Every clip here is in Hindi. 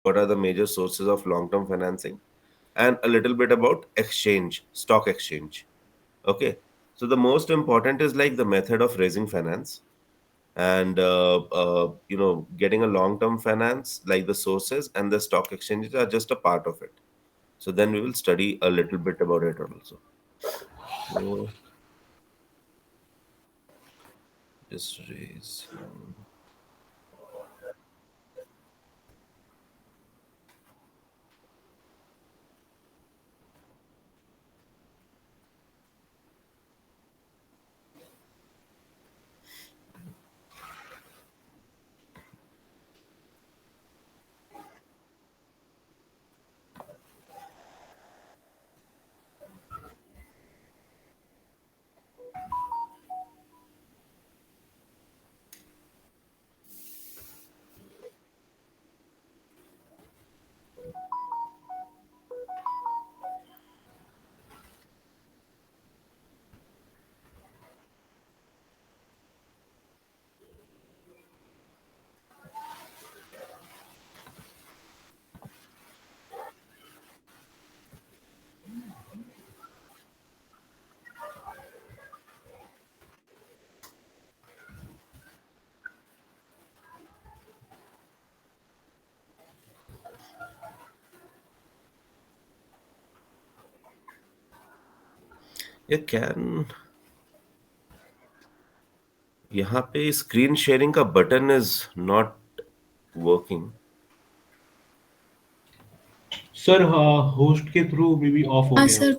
what are the major sources of long-term financing, and a little bit about exchange, stock exchange. Okay. So the most important is like the method of raising finance, and getting a long-term finance, like the sources and the stock exchanges are just a part of it. So then we will study a little bit about it also. So just raise. ये कैन यहाँ पे स्क्रीन शेयरिंग का button is not working. Sir host के थ्रू मे बी ऑफ हो हाँ गया. सर,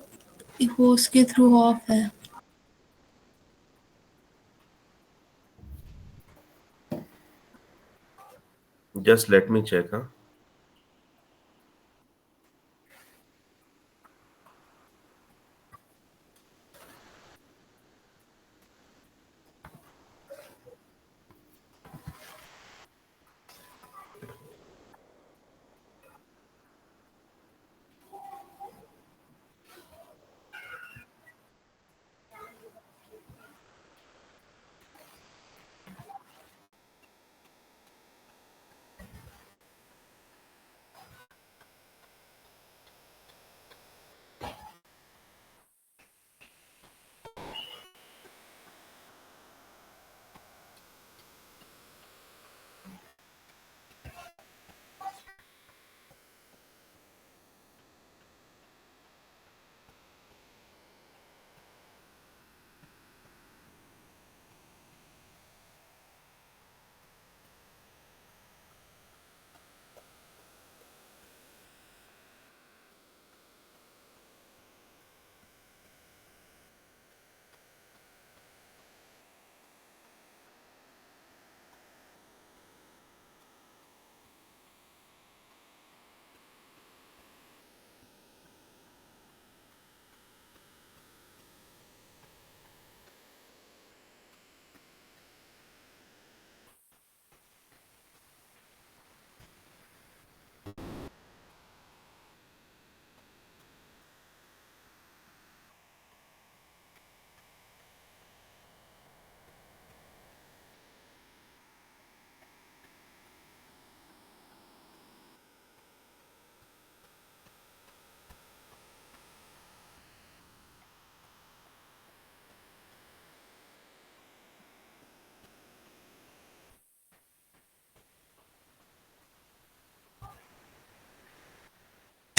होस्ट के थ्रू ऑफ है. Just let me check. हाँ.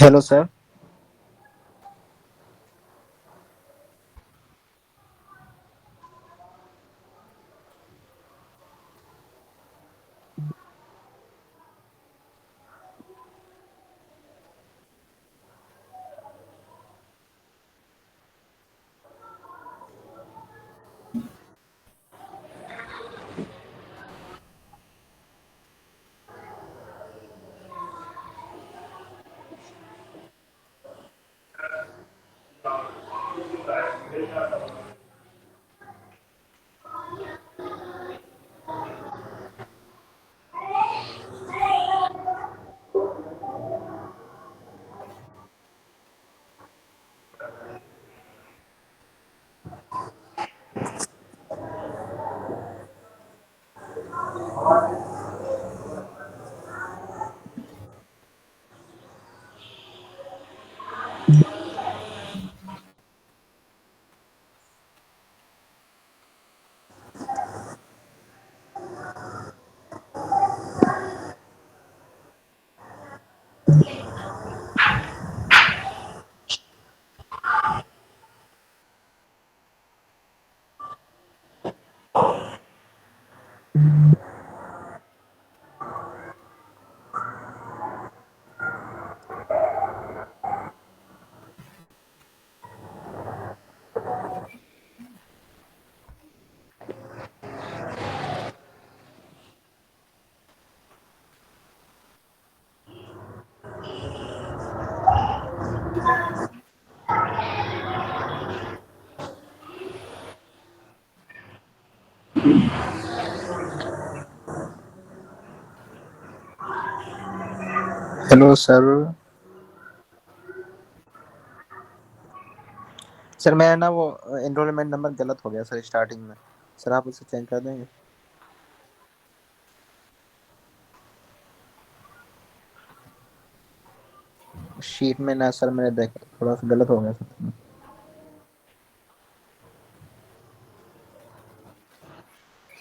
Hello, sir. Hello sir. Sir मेरा ना वो एनरोलमेंट नंबर गलत हो गया सर स्टार्टिंग में। सर आप उसे चेंज कर देंगे? शीट में ना सर मैंने देखा थोड़ा सा गलत हो गया सर।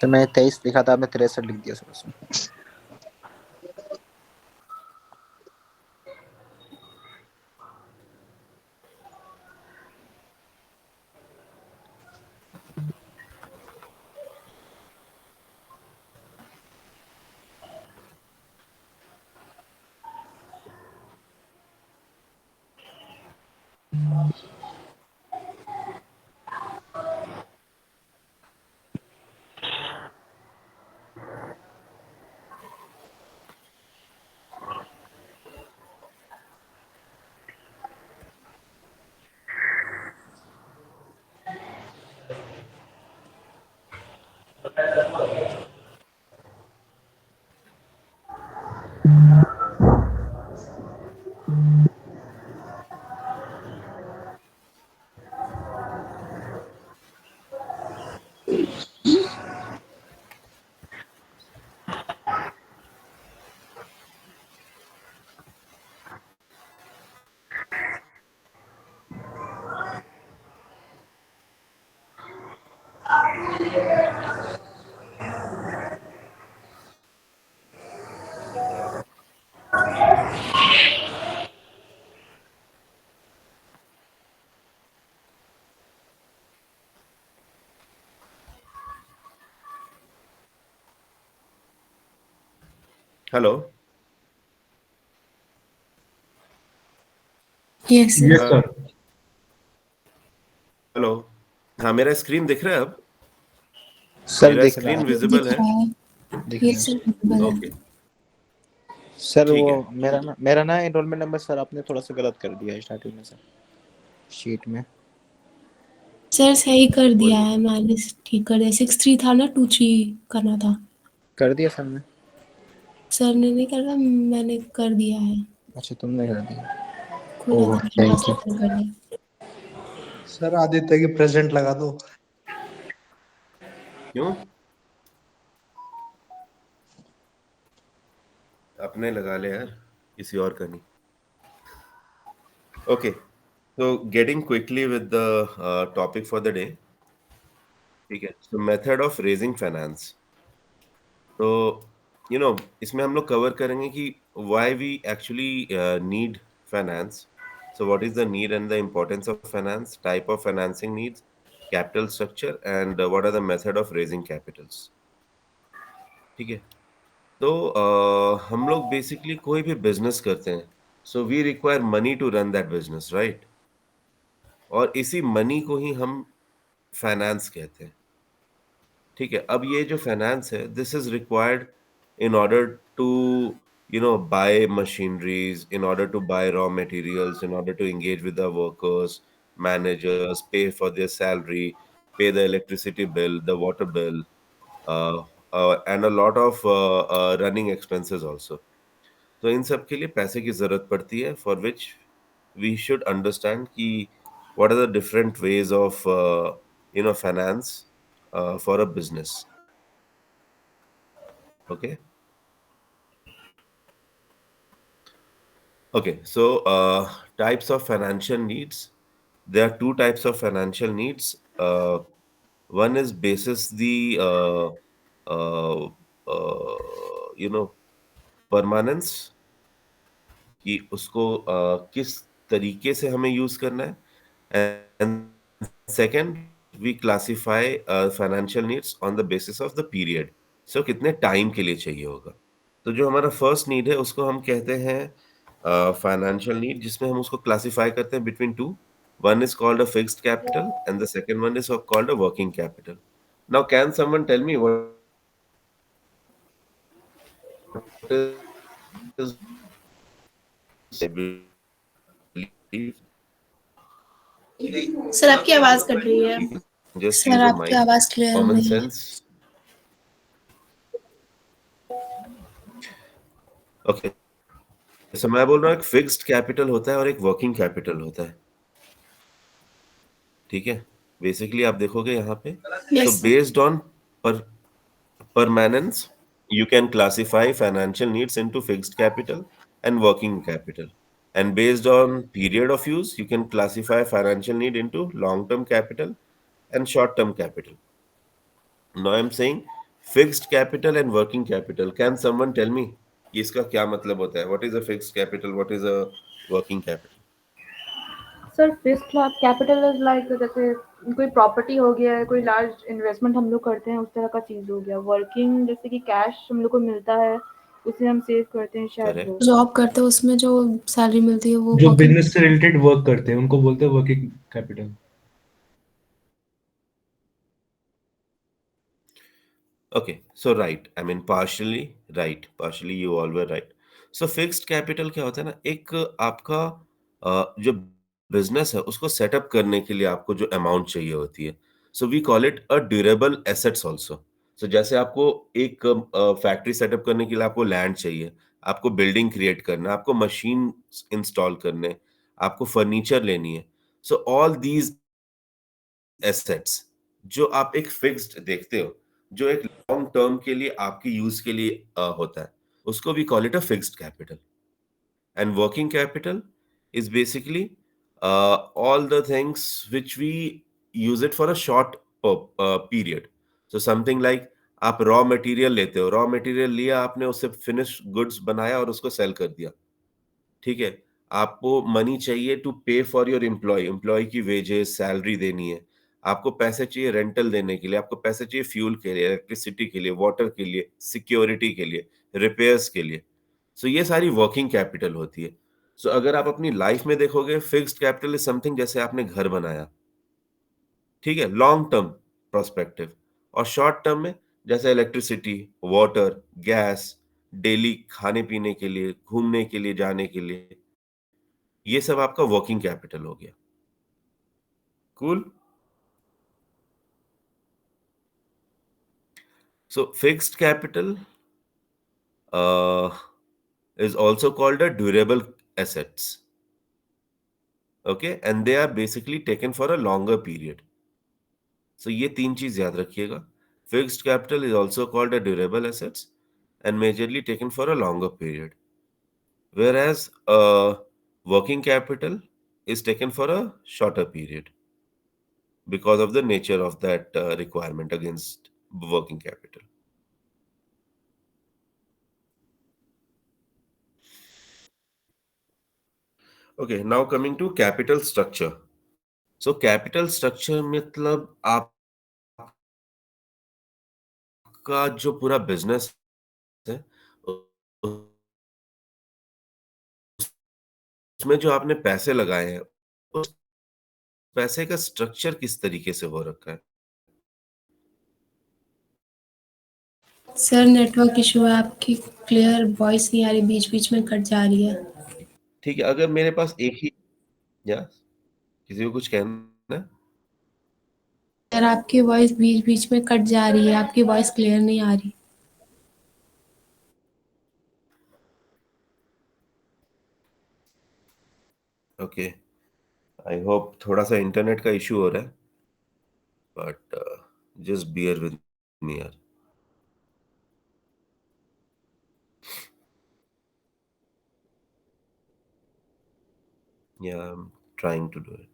सर मैंने 23 लिखा था, आपने 63 लिख दिया सर उसमें। हेलो। Yes, sir. Yes, हाँ, sir. हेलो। हाँ, मेरा स्क्रीन दिख रहा है अब? सर मेरा दिख रहा स्क्रीन है। विजिबल दिख है? रहा है। दिख रहा है Yes, sir. सर। visible है। ओके, सर वो ठीक है। मेरा ना एनरोलमेंट नंबर सर आपने थोड़ा सा गलत कर दिया है स्टार्टिंग में सर, शीट में। सर सही कर कोई दिया नहीं। है, मैंने ठीक कर दिया। 6-3 था ना, 2-3 करना था। कर दिया सर ने? सर ने नहीं करा, मैंने कर दिया है। अच्छा तुमने कर दिया। खुद ओह आके मेरे पास थैंक यू। ओपन कर दिया। सर आदित्य की प्रेजेंट लगा दो। क्यों? अपने लगा ले यार, किसी और का नहीं। Okay, so getting quickly with the topic for the day. ठीक है, so method of raising finance. तो इसमें हम लोग कवर करेंगे कि why we actually need finance. So what is the need and the importance of finance, type of financing needs, capital structure, and what are the method of raising capitals. ठीक है, तो हम लोग बेसिकली कोई भी बिजनेस करते हैं, so we require money to run that business, right? और इसी मनी को ही हम फाइनेंस कहते हैं। ठीक है, अब ये जो फाइनेंस है, this is required in order to buy machineries, in order to buy raw materials, in order to engage with the workers, managers, pay for their salary, pay the electricity bill, the water bill, and a lot of running expenses also. तो इन सब के लिए पैसे की जरूरत पड़ती है, for which we should understand कि what are the different ways of finance for a business. Okay, Okay, so types of financial needs. There are two types of financial needs. One is basis the uh, you know permanence कि उसको किस तरीके से हमें यूज करना है and second we classify financial needs on the basis of the period so कितने टाइम के लिए चाहिए होगा तो जो हमारा फर्स्ट नीड है उसको हम कहते हैं फाइनेंशियल नीड जिसमें हम उसको क्लासिफाई करते हैं between two one is called a fixed capital and the second one is called a working capital now can someone tell me what is sir आपकी आवाज कट रही है। just सर use a आपकी mind आवाज क्लियर common नहीं है। sense ओके जैसे मैं बोल रहा हूँ एक फिक्स्ड कैपिटल होता है और एक वर्किंग कैपिटल होता है ठीक है बेसिकली आप देखोगे यहाँ पे so yes sir. Based on पर permanence you can classify financial needs into fixed capital and working capital and based on period of use you can classify financial need into long term capital and short term capital. Now I'm saying fixed capital and working capital. Can someone tell me कि इसका क्या मतलब होता है? What is a fixed capital? What is a working capital? Sir fixed capital is like जैसे कोई प्रॉपर्टी हो गया है, कोई लार्ज इन्वेस्टमेंट हम लोग करते हैं, उस तरह का चीज़ हो गया। वर्किंग जैसे कि कैश हम लोग को मिलता है, उसे हम सेव करते हैं शायद वो। Correct. जॉब करते हैं उसमें जो सैलरी मिलती है वो जो वर्किंग। बिजनेस से रिलेटेड वर्क करते हैं उनको बोलते हैं working capital. Okay, so right. I mean, partially right. Partially you all were right. So fixed capital क्या होता है ना एक आपका जो बिजनेस है उसको सेटअप करने के लिए आपको जो अमाउंट चाहिए होती है so we call it a durable assets also so जैसे आपको एक फैक्ट्री सेटअप करने के लिए आपको लैंड चाहिए आपको बिल्डिंग क्रिएट करना है आपको मशीन इंस्टॉल करने आपको फर्नीचर लेनी है सो ऑल दीज एसेट्स जो आप एक फिक्स्ड देखते हो जो एक लॉन्ग टर्म के लिए आपकी यूज के लिए होता है उसको we call it a fixed capital and working capital is basically all the things which we use it for a short period so something like आप रॉ मटेरियल लेते हो रॉ मटेरियल लिया आपने उससे फिनिश गुड्स बनाया और उसको सेल कर दिया ठीक है आपको मनी चाहिए टू पे फॉर योर एम्प्लॉय एम्प्लॉय की वेजेस सैलरी देनी है आपको पैसे चाहिए रेंटल देने के लिए आपको पैसे चाहिए फ्यूल के लिए इलेक्ट्रिसिटी के लिए वाटर के लिए सिक्योरिटी के लिए रिपेयर्स के लिए सो ये सारी वर्किंग कैपिटल होती है सो अगर आप अपनी लाइफ में देखोगे फिक्स्ड कैपिटल इज समथिंग जैसे आपने घर बनाया ठीक है लॉन्ग टर्म प्रोस्पेक्टिव और शॉर्ट टर्म में जैसे इलेक्ट्रिसिटी वाटर गैस डेली खाने पीने के लिए घूमने के लिए जाने के लिए ये सब आपका वर्किंग कैपिटल हो गया cool so fixed capital is also called a durable assets okay and they are basically taken for a longer period so ये तीन चीज याद रखिएगा fixed capital is also called a durable assets and majorly taken for a longer period whereas working capital is taken for a shorter period because of the nature of that requirement against working capital. Okay, now coming to capital structure. So capital structure मतलब आपका जो पूरा बिजनेस है उसमें जो आपने पैसे लगाए हैं उस पैसे का स्ट्रक्चर किस तरीके से हो रखा है सर नेटवर्क इशू है आपकी क्लियर वॉइस नहीं आ रही बीच बीच में कट जा रही है। ठीक है अगर मेरे पास एक ही या किसी को कुछ कहना है सर आपकी वॉइस बीच बीच में कट जा रही है आपकी वॉइस क्लियर नहीं आ रही। ओके आई होप थोड़ा सा इंटरनेट का इशू हो रहा है but just bear with me यार Yeah, I'm trying to do it.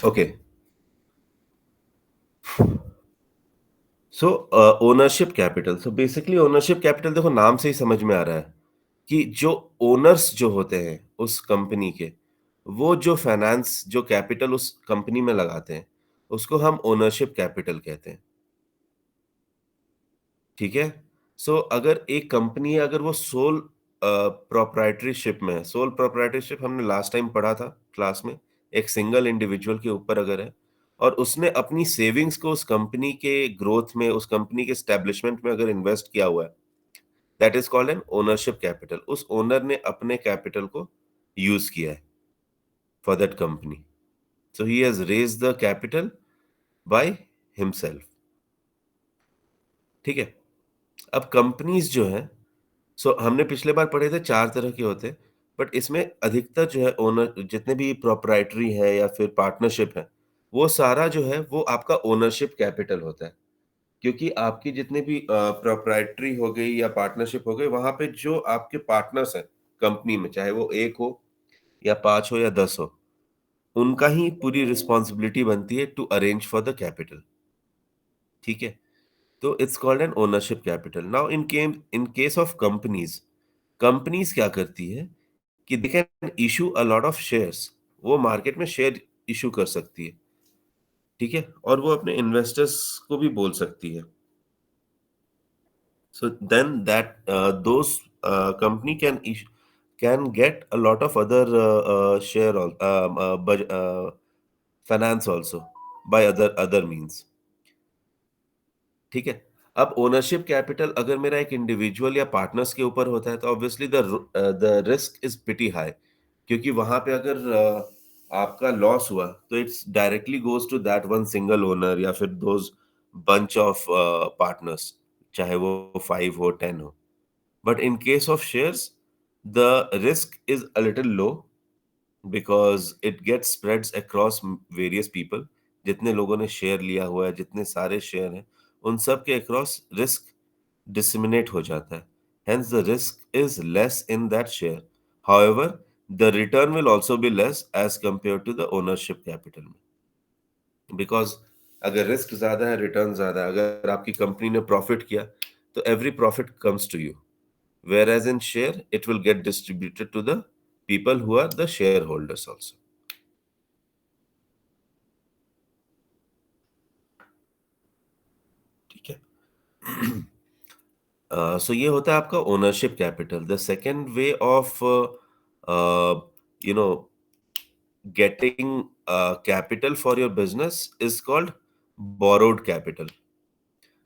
Okay. So ownership capital, so basically ownership capital देखो नाम से ही समझ में आ रहा है कि जो ओनर्स जो होते हैं उस कंपनी के, वो जो फाइनेंस जो कैपिटल उस कंपनी में लगाते हैं, उसको हम ओनरशिप कैपिटल कहते हैं। ठीक है? सो अगर एक कंपनी है, अगर वो सोल प्रोप्राइटरीशिप में है, सोल प्रोप्राइटरशिप हमने लास्ट टाइम पढ़ा था क्लास में, एक सिंगल इंडिविजुअल के ऊपर अगर है और उसने अपनी सेविंग्स को उस कंपनी के ग्रोथ में, उस कंपनी के एस्टेब्लिशमेंट में अगर इन्वेस्ट किया हुआ है, that is called an ownership capital. उस ओनर ने अपने कैपिटल को यूज किया है for that company, so he has raise the capital by himself. ठीक है? अब कंपनीज जो है, सो हमने पिछले बार पढ़े थे 4 तरह के होते हैं, बट इसमें अधिकतर जो है ओनर जितने भी प्रोप्राइटरी है या फिर पार्टनरशिप है, वो सारा जो है वो आपका ओनरशिप कैपिटल होता है। क्योंकि आपकी जितने भी प्रोप्राइटरी हो गई या पार्टनरशिप हो गई, वहाँ पे जो आपके पार्टनर्स हैं कंपनी में, चाहे वो 1 हो या 5 हो या 10 हो, उनका ही पूरी रिस्पॉन्सिबिलिटी बनती है to arrange for the capital. ठीक है? तो it's called an ownership capital. Now in case of companies, companies क्या करती है कि they can issue a lot of shares, वो मार्केट में शेयर इशू कर सकती है। ठीक है? और वो अपने इन्वेस्टर्स को भी बोल सकती है। So then that those company can get a lot of other share finance also by other means. ठीक है? अब ओनरशिप कैपिटल अगर मेरा एक इंडिविजुअल या पार्टनर्स के ऊपर होता है तो obviously the risk is pretty high, क्योंकि वहां पे अगर आपका लॉस हुआ तो it's directly goes to that one single owner या फिर दोज बंच ऑफ पार्टनर्स, चाहे वो 5 हो 10 हो। But in case of shares, the risk is a little low because it gets spreads across various people. जितने लोगों ने शेयर लिया हुआ है, जितने सारे शेयर हैं, उन सब के अक्रॉस रिस्क डिसमिनेट हो जाता है। Hence, the risk is less in that share. However, the return will also be less as compared to the ownership capital में। बिकॉज अगर रिस्क ज्यादा है, रिटर्न ज्यादा है। अगर आपकी कंपनी ने प्रॉफिट किया तो every profit comes to you, whereas in share it will get distributed to the people who are the shareholders also. ठीक है? सो ये होता है आपका ownership capital. The second way of you know getting capital for your business is called borrowed capital.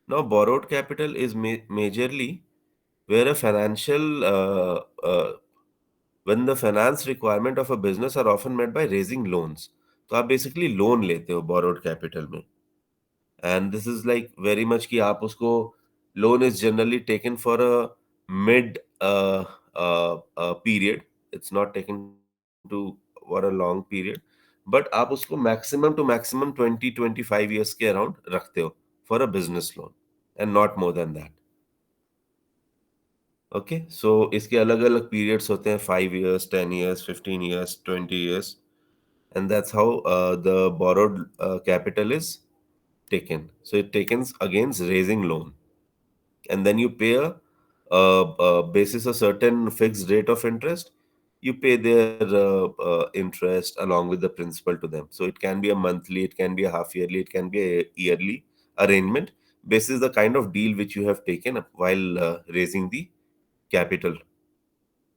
Now borrowed capital is majorly where a financial when the finance requirement of a business are often met by raising loans. तो आप बेसिकली लोन लेते हो borrowed capital में, and this is like very much कि आप उसको, loan is generally taken for a mid period, it's not taken to for a long period, but आप उसको maximum to maximum 20-25 years के around रखते हो for a business loan and not more than that. Okay, so इसके अलग अलग पीरियड्स होते हैं, 5 years, 10 years, 15 years, 20 years, and that's how the borrowed capital is taken. So it takes against raising loan, and then you pay basis a certain fixed rate of interest. You pay their interest along with the principal to them. So it can be a monthly, it can be a half yearly, it can be a yearly arrangement. Basis the kind of deal which you have taken up while raising the capital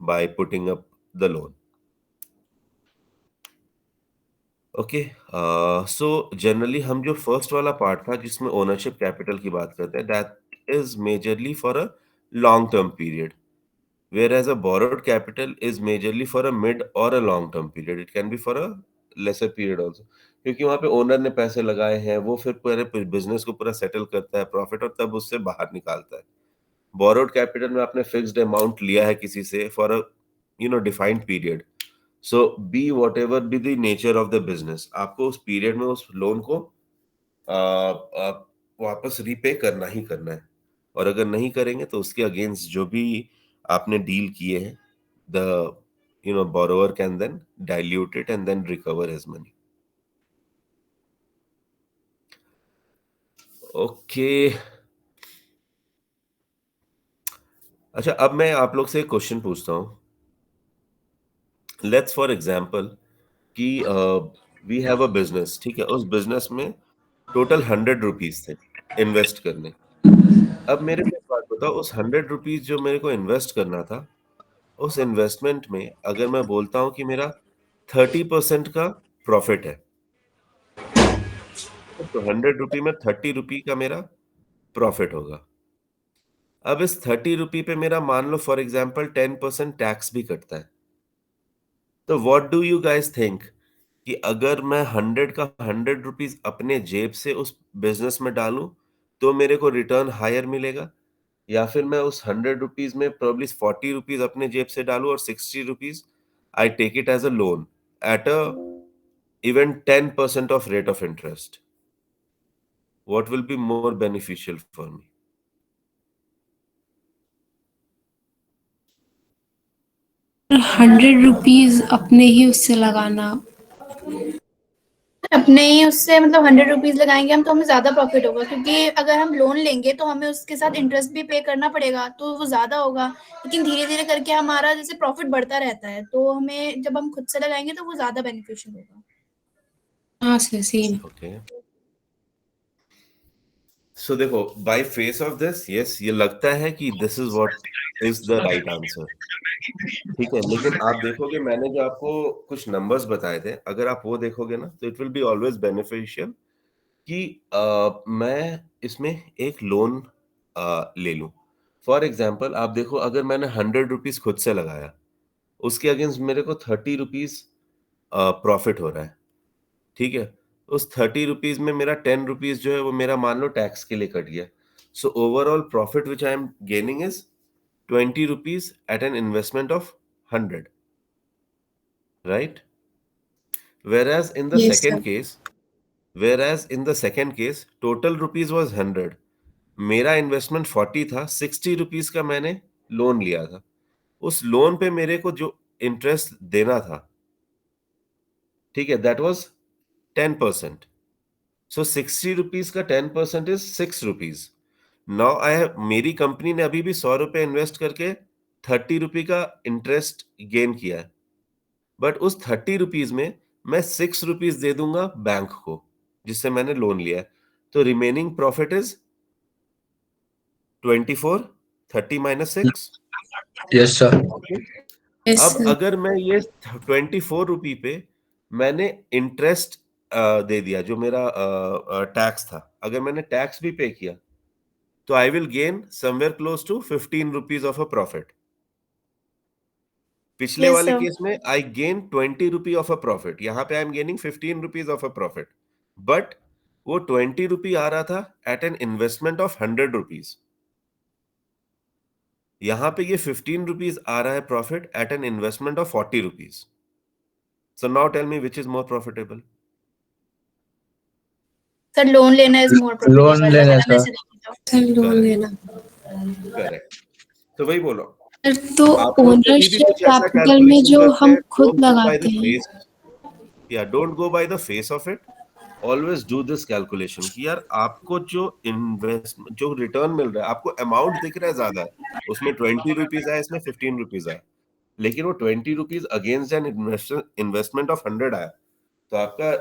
by putting up the loan. Okay, so generally हम जो फर्स्ट वाला पार्ट था जिसमें ओनरशिप कैपिटल की बात करते हैं, that is majorly for a long term period, whereas a borrowed capital is majorly for a mid or a long term period. It can be for a lesser period also. क्योंकि वहां पे ओनर ने पैसे लगाए हैं, वो फिर पूरे बिजनेस को पूरा सेटल करता है प्रॉफिट और तब उससे बाहर निकालता है। बोरोड कैपिटल में आपने फिक्स्ड अमाउंट लिया है किसी से for a defined period, so be what ever be the nature of the business, आपको उस पीरियड में उस लोन को वापस रीपे करना ही करना है, और अगर नहीं करेंगे तो उसके अगेंस्ट जो भी आपने डील किए हैं, the borrower can then dilute it and then recover his money. Okay, अच्छा अब मैं आप लोग से एक क्वेश्चन पूछता हूँ। लेट्स फॉर एग्जांपल कि वी हैव अ बिजनेस, ठीक है, उस बिजनेस में टोटल 100 रुपीज थे इन्वेस्ट करने। अब मेरे को एक बात बताओ, उस 100 रुपीज जो मेरे को इन्वेस्ट करना था, उस इन्वेस्टमेंट में अगर मैं बोलता हूँ कि मेरा 30% का प्रॉफिट है, तो 100 रुपी में 30 रुपी का मेरा प्रॉफिट होगा। अब इस 30 रुपी पे मेरा मान लो फॉर एग्जाम्पल 10% टैक्स भी कटता है। तो what do you guys think कि अगर मैं 100 अपने जेब से उस बिजनेस में डालूं तो मेरे को रिटर्न हायर मिलेगा, या फिर मैं उस 100 रुपीज में प्रोबब्ली 40 रुपीज अपने जेब से डालूं और 60 rupees I take it as a loan at a even 10% of rate of interest? What will be more beneficial for me? 100 rupees अपने ही उससे लगाना। अपने ही उससे मतलब 100 रुपीज लगाएंगे हम तो हमें ज्यादा प्रॉफिट होगा, क्योंकि अगर हम लोन लेंगे तो हमें उसके साथ इंटरेस्ट भी पे करना पड़ेगा तो वो ज्यादा होगा। लेकिन धीरे धीरे करके हमारा जैसे प्रॉफिट बढ़ता रहता है, तो हमें जब हम खुद से लगाएंगे तो वो ज्यादा बेनिफिशियल होगा। हाँ सर, सेम। Okay. So देखो, by face of this, yes, ये लगता है कि this is what is the right answer, ठीक है। लेकिन आप देखोगे मैंने जो आपको कुछ नंबर्स बताए थे, अगर आप वो देखोगे ना तो it will be always beneficial कि मैं इसमें एक लोन ले लूं। फॉर एग्जाम्पल आप देखो, अगर मैंने 100 रुपीज खुद से लगाया, उसके अगेंस्ट मेरे को 30 रुपीज प्रॉफिट हो रहा है, ठीक है। उस 30 रुपीज में मेरा 10 रुपीज जो है वो मेरा मान लो टैक्स के लिए कट गया। So overall profit which I am gaining is 20 rupees at an investment of 100, right? Whereas in the yes second sir. case, total rupees was 100, मेरा इन्वेस्टमेंट 40 था, 60 रुपीज का मैंने लोन लिया था। उस लोन पे मेरे को जो इंटरेस्ट देना था, ठीक है, दैट वाज 10%। सो 60 रुपीज का 10% is 6 rupees. Now I have, मेरी कंपनी ने अभी भी 100 रुपए इन्वेस्ट करके 30 रुपी का इंटरेस्ट गेन किया है, बट उस 30 रुपीज में मैं 6 रुपीज दे दूंगा बैंक को जिससे मैंने लोन लिया है, तो remaining profit is 24, 30 minus 6। Yes sir. Yes अब सर। अगर मैं ये 24 रुपी पे मैंने इंटरेस्ट दे दिया जो मेरा टैक्स था, अगर मैंने टैक्स भी पे किया तो I will gain somewhere close to 15 rupees of a profit. पिछले Yes, वाले sir. केस में I gain 20 rupee of a profit, यहाँ पे I am gaining 15 rupees of a profit, but वो 20 रुपी आ रहा था at an investment of 100 rupees. यहाँ पे ये 15 रुपीज आ रहा है profit at an investment of 40 rupees. So now tell me which is more profitable? Sir loan लेना इज मोर लोन प्रॉफिटेबल लेना अगर हम सर। ऐसे देखें तो। Sir loan Correct. लेना। करेक्ट, तो वही बोलो। सर तो आप लोग कभी भी ओनरशिप कुछ ऐसा कैपिटल में कैलकुलेशन जो करते हम हैं, खुद डोंट गो बाय लगाते द हैं। फेस, या don't go by the face of it, always do this calculation कि यार आपको जो इन्वेस्ट जो रिटर्न मिल रहा है, आपको अमाउंट दिख रहा है ज्यादा, उसमें 20 रुपीज आया, इसमें 15 रुपीज आया, लेकिन वो 20 rupees against an investment of 100 आया, तो आपका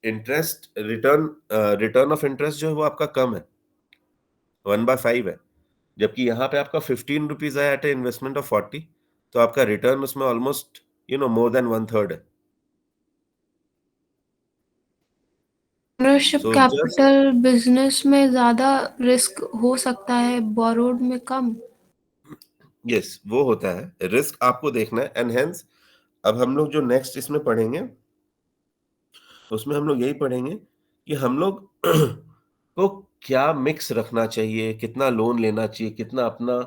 इंटरेस्ट रिटर्न ऑफ इंटरेस्ट जो है वो आपका कम है, 1/5 है। जबकि यहाँ पे आपका 15 रुपीज आया एट इन्वेस्टमेंट ऑफ 40, तो आपका रिटर्न उसमें ऑलमोस्ट मोर देन 1/3 है। Ownership so just, capital business में ज्यादा रिस्क हो सकता है, बोरोड में कम। यस वो होता है, रिस्क आपको देखना है, एंड हेंस अब हम लोग जो नेक्स्ट इसमें पढ़ेंगे उसमें हम लोग यही पढ़ेंगे कि हम लोग को क्या मिक्स रखना चाहिए, कितना लोन लेना चाहिए, कितना अपना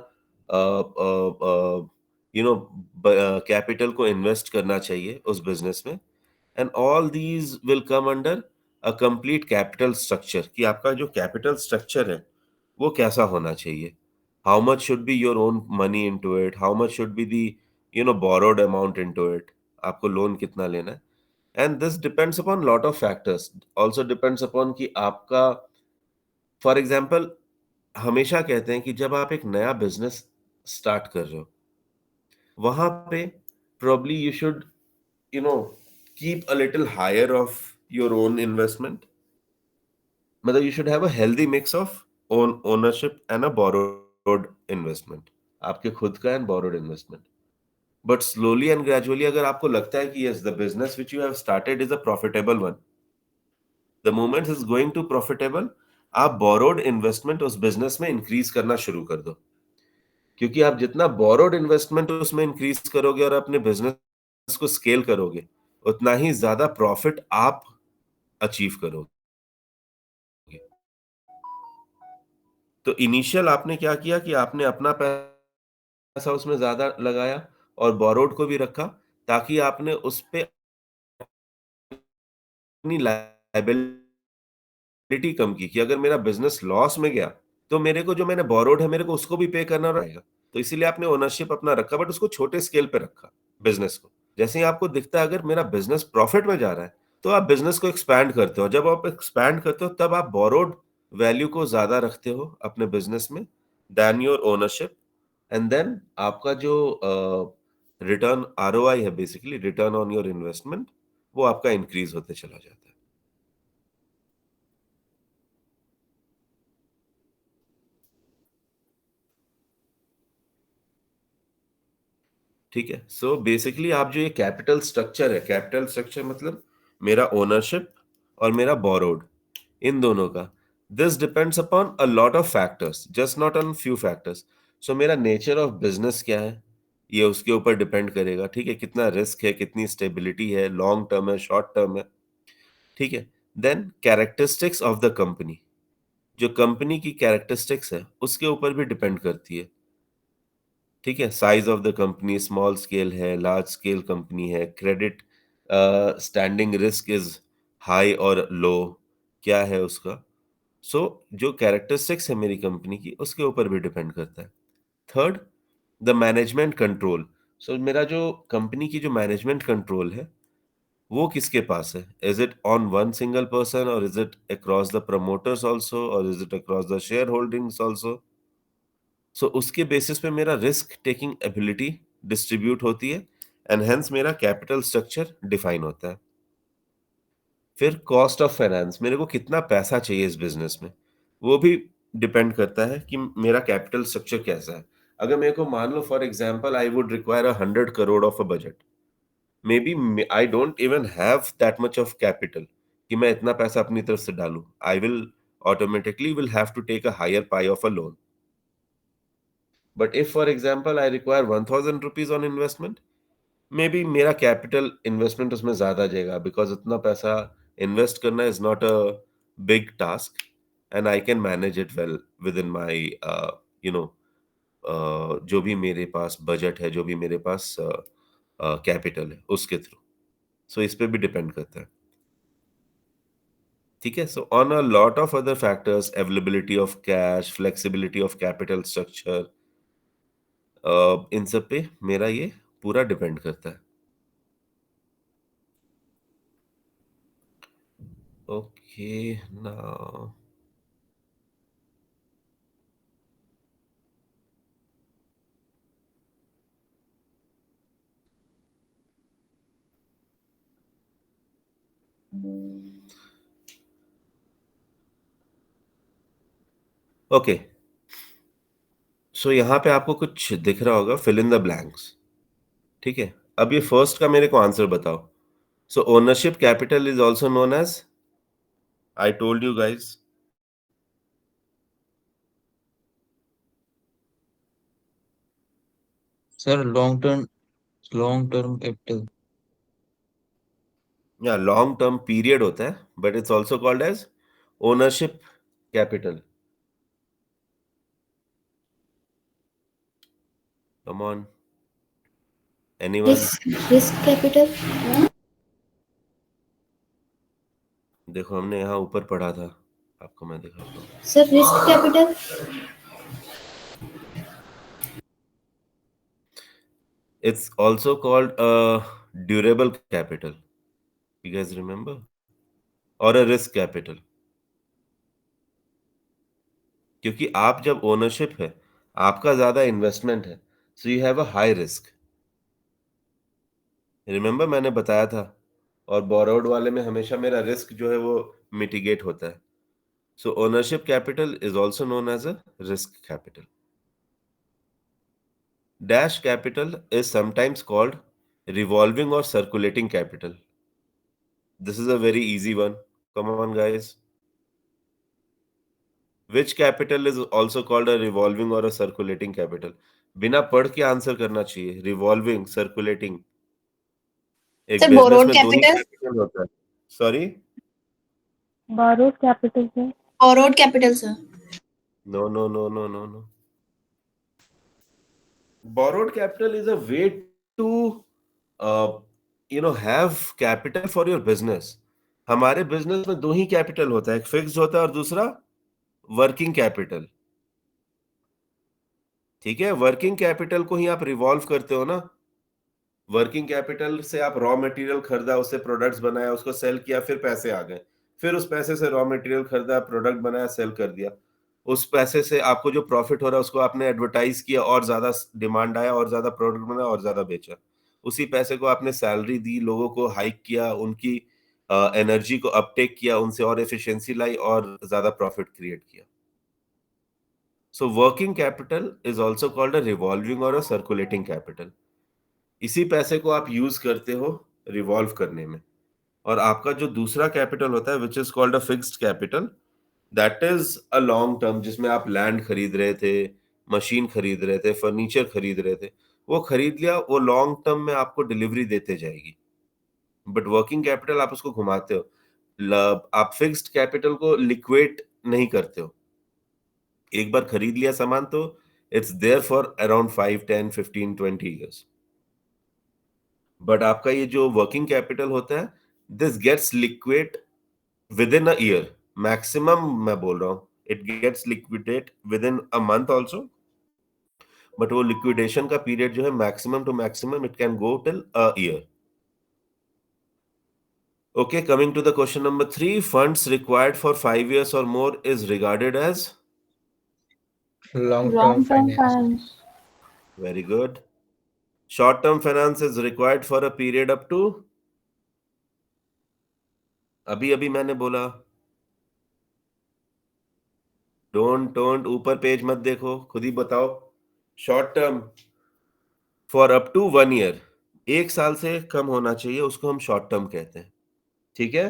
कैपिटल को इन्वेस्ट करना चाहिए उस बिजनेस में। And all these will come under a complete capital structure, कि आपका जो कैपिटल स्ट्रक्चर है वो कैसा होना चाहिए। How much should be your own money into it, how much should be the borrowed amount into it, आपको लोन कितना लेना है। And this depends upon lot of factors, also depends upon कि आपका, फॉर एग्जाम्पल हमेशा कहते हैं कि जब आप एक नया बिजनेस स्टार्ट कर रहे हो, वहां पे probably you should you know keep a little higher of your own investment, मतलब you should have a healthy mix of own ownership and a borrowed investment, आपके खुद का and borrowed investment. But slowly and gradually अगर आपको लगता है कि yes, the business which you have started is a profitable one, the moment is going to profitable, आप borrowed investment उस business में increase करना शुरू कर दो, क्योंकि आप जितना borrowed investment उसमें increase करोगे और अपने business को scale करोगे, उतना ही ज्यादा profit आप अचीव करोगे। तो इनिशियल आपने क्या किया कि आपने अपना पैसा उसमें ज्यादा लगाया और बोरोड को भी रखा, ताकि आपने उस पे अपनी लायबिलिटी कम की, कि अगर मेरा बिजनेस लॉस में गया तो मेरे को जो मैंने बोरोड है मेरे को उसको भी पे करना रहेगा। तो इसीलिए आपने ओनरशिप अपना रखा, बट उसको छोटे स्केल पे रखा बिजनेस को। जैसे ही आपको दिखता है अगर मेरा बिजनेस प्रॉफिट में जा रहा है तो आप बिजनेस को एक्सपैंड करते हो। जब आप एक्सपैंड करते हो तब आप बोरोड वैल्यू को ज्यादा रखते हो अपने बिजनेस में then your ownership, and then आपका जो रिटर्न आरओआई है, basically return on your investment, वो आपका इंक्रीज होते चला जाता है। ठीक है, सो बेसिकली आप जो ये कैपिटल स्ट्रक्चर है, कैपिटल स्ट्रक्चर मतलब मेरा ओनरशिप और मेरा बोरोड, इन दोनों का, this depends upon a lot of factors, just not on few factors. So मेरा नेचर ऑफ बिजनेस क्या है, ये उसके ऊपर डिपेंड करेगा। ठीक है, कितना रिस्क है, कितनी स्टेबिलिटी है, लॉन्ग टर्म है, शॉर्ट टर्म है। ठीक है, then characteristics of the company, जो कंपनी की कैरेक्टरिस्टिक्स है उसके ऊपर भी डिपेंड करती है। ठीक है, size of the company, small scale है, लार्ज स्केल कंपनी है, credit standing risk is high और लो, क्या है उसका। सो जो कैरेक्टरिस्टिक्स है मेरी कंपनी की उसके ऊपर भी डिपेंड करता है। Third, the management control. So मेरा जो कंपनी की जो मैनेजमेंट कंट्रोल है वो किसके पास है, is it on one single person और is it across the promoters also और is it across the share holdings also. So उसके बेसिस पे मेरा रिस्क टेकिंग एबिलिटी डिस्ट्रीब्यूट होती है एंड हेंस मेरा कैपिटल स्ट्रक्चर डिफाइन होता है। फिर कॉस्ट ऑफ फाइनेंस, मेरे को कितना पैसा चाहिए इस बिजनेस में, वो भी डिपेंड करता है कि मेरा कैपिटल स्ट्रक्चर कैसा है। अगर मेरे को मान लो for example I would require 100 crore of a budget, may be I don't even have that much of capital कि मैं इतना पैसा अपनी तरफ से डालूं, I will automatically will have to take a higher pie of a loan. But if for example I require 1000 rupees on investment, may be मेरा कैपिटल इन्वेस्टमेंट उसमें ज्यादा जाएगा, बिकॉज इतना पैसा इन्वेस्ट करना is not a big task and I can manage it well with in my you know जो भी मेरे पास बजट है, जो भी मेरे पास कैपिटल है उसके थ्रू। सो इस पे भी डिपेंड करता है। ठीक है, so on a lot of other factors, availability of cash, flexibility of capital structure, इन सब पे मेरा ये पूरा डिपेंड करता है। ओके, नाउ ओके, सो यहाँ पे आपको कुछ दिख रहा होगा, फिल इन द ब्लैंक्स। ठीक है, अब ये फर्स्ट का मेरे को आंसर बताओ। So ownership capital is also known as, I told you guys, sir long term capital. या लॉन्ग टर्म पीरियड होता है, but it's also called as ownership capital. Come on, anyone? Risk capital. देखो हमने यहाँ ऊपर पढ़ा था, आपको मैं दिखाता हूँ. Sir risk capital. It's also called a durable capital. You guys remember? Or a risk capital. क्योंकि आप जब ओनरशिप है, आपका ज्यादा इन्वेस्टमेंट है, so you have a high risk. Remember मैंने बताया था, और बोरोड वाले में हमेशा मेरा रिस्क जो है वो मिटिगेट होता है. So ownership capital is also known as a risk capital. Dash capital is sometimes called revolving or circulating capital. This is a very easy one. Come on, guys. Which capital is also called a revolving or a circulating capital? बिना पढ़ के आंसर करना चाहिए. Revolving, circulating. एक सर बिजनेस बोरोड में दो ही कैपिटल. कैपिटल होता है. Sorry, borrowed capital sir. Borrowed capital sir. no, no, no, no, no, no. Borrowed capital is a way to have capital for your business. हमारे बिजनेस में दो ही कैपिटल होता है, एक फिक्स्ड होता है और दूसरा वर्किंग कैपिटल. ठीक है, वर्किंग कैपिटल को ही आप रिवॉल्व करते हो ना. वर्किंग कैपिटल से आप रॉ मटेरियल खरीदा, उससे प्रोडक्ट्स बनाया, उसको सेल किया, फिर पैसे आ गए, फिर उस पैसे से रॉ मटेरियल खरीदा, प्रोडक्ट बनाया, सेल कर दिया. उस पैसे से आपको जो प्रॉफिट हो रहा है उसको आपने एडवर्टाइज किया, और ज्यादा डिमांड आया, और ज्यादा प्रोडक्ट बनाया, और ज्यादा बेचा. उसी पैसे को आपने सैलरी दी, लोगों को हाइक किया, उनकी एनर्जी को अपटेक किया, उनसे और एफिशिएंसी लाई, और ज्यादा प्रॉफिट क्रिएट किया. So working capital is also called a revolving और अ सर्कुलेटिंग कैपिटल. इसी पैसे को आप यूज करते हो रिवॉल्व करने में. और आपका जो दूसरा कैपिटल होता है, विच is called a fixed capital, that is a long term, जिसमें आप लैंड खरीद रहे थे, मशीन खरीद रहे थे, फर्नीचर खरीद रहे थे, वो खरीद लिया, वो लॉन्ग टर्म में आपको डिलीवरी देते जाएगी. बट वर्किंग कैपिटल आप उसको घुमाते हो. आप फिक्स्ड कैपिटल को लिक्विडेट नहीं करते हो. एक बार खरीद लिया सामान तो it's there for around 5, 10, 15, 20 years. But आपका ये जो वर्किंग कैपिटल होता है, this gets liquid within a year. Maximum मैं बोल रहा हूं, it gets liquidate within a month also. But वो लिक्विडेशन का पीरियड जो है, maximum to maximum it can go till a year. Okay, coming to the question number 3, funds required for 5 years or more is regarded as? Long-term Long-term finance. finance. Very good. Short-term finance is required for a period up to? अभी मैंने बोला. डोंट ऊपर पेज मत देखो, खुद ही बताओ. Short term for up to 1 year, 1 साल से कम होना चाहिए, उसको हम शॉर्ट टर्म कहते हैं. ठीक है.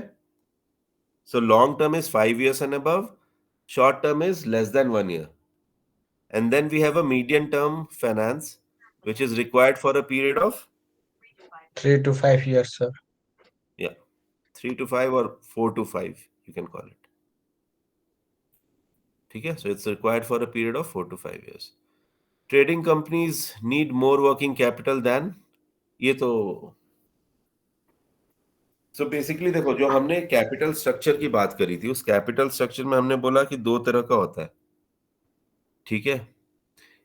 So long term is 5 years and above, short term is less than 1 year. And then we have a medium term finance, which is required for a period of? 3 to 5 years, sir. Yeah, 3 to 5 or 4 to 5, you can call it. Okay, so it's required for a period of 4 to 5 years. Trading companies need more working capital than? ये तो so basically देखो, जो हमने कैपिटल स्ट्रक्चर की बात करी थी, उस कैपिटल स्ट्रक्चर में हमने बोला कि दो तरह का होता है. ठीक है,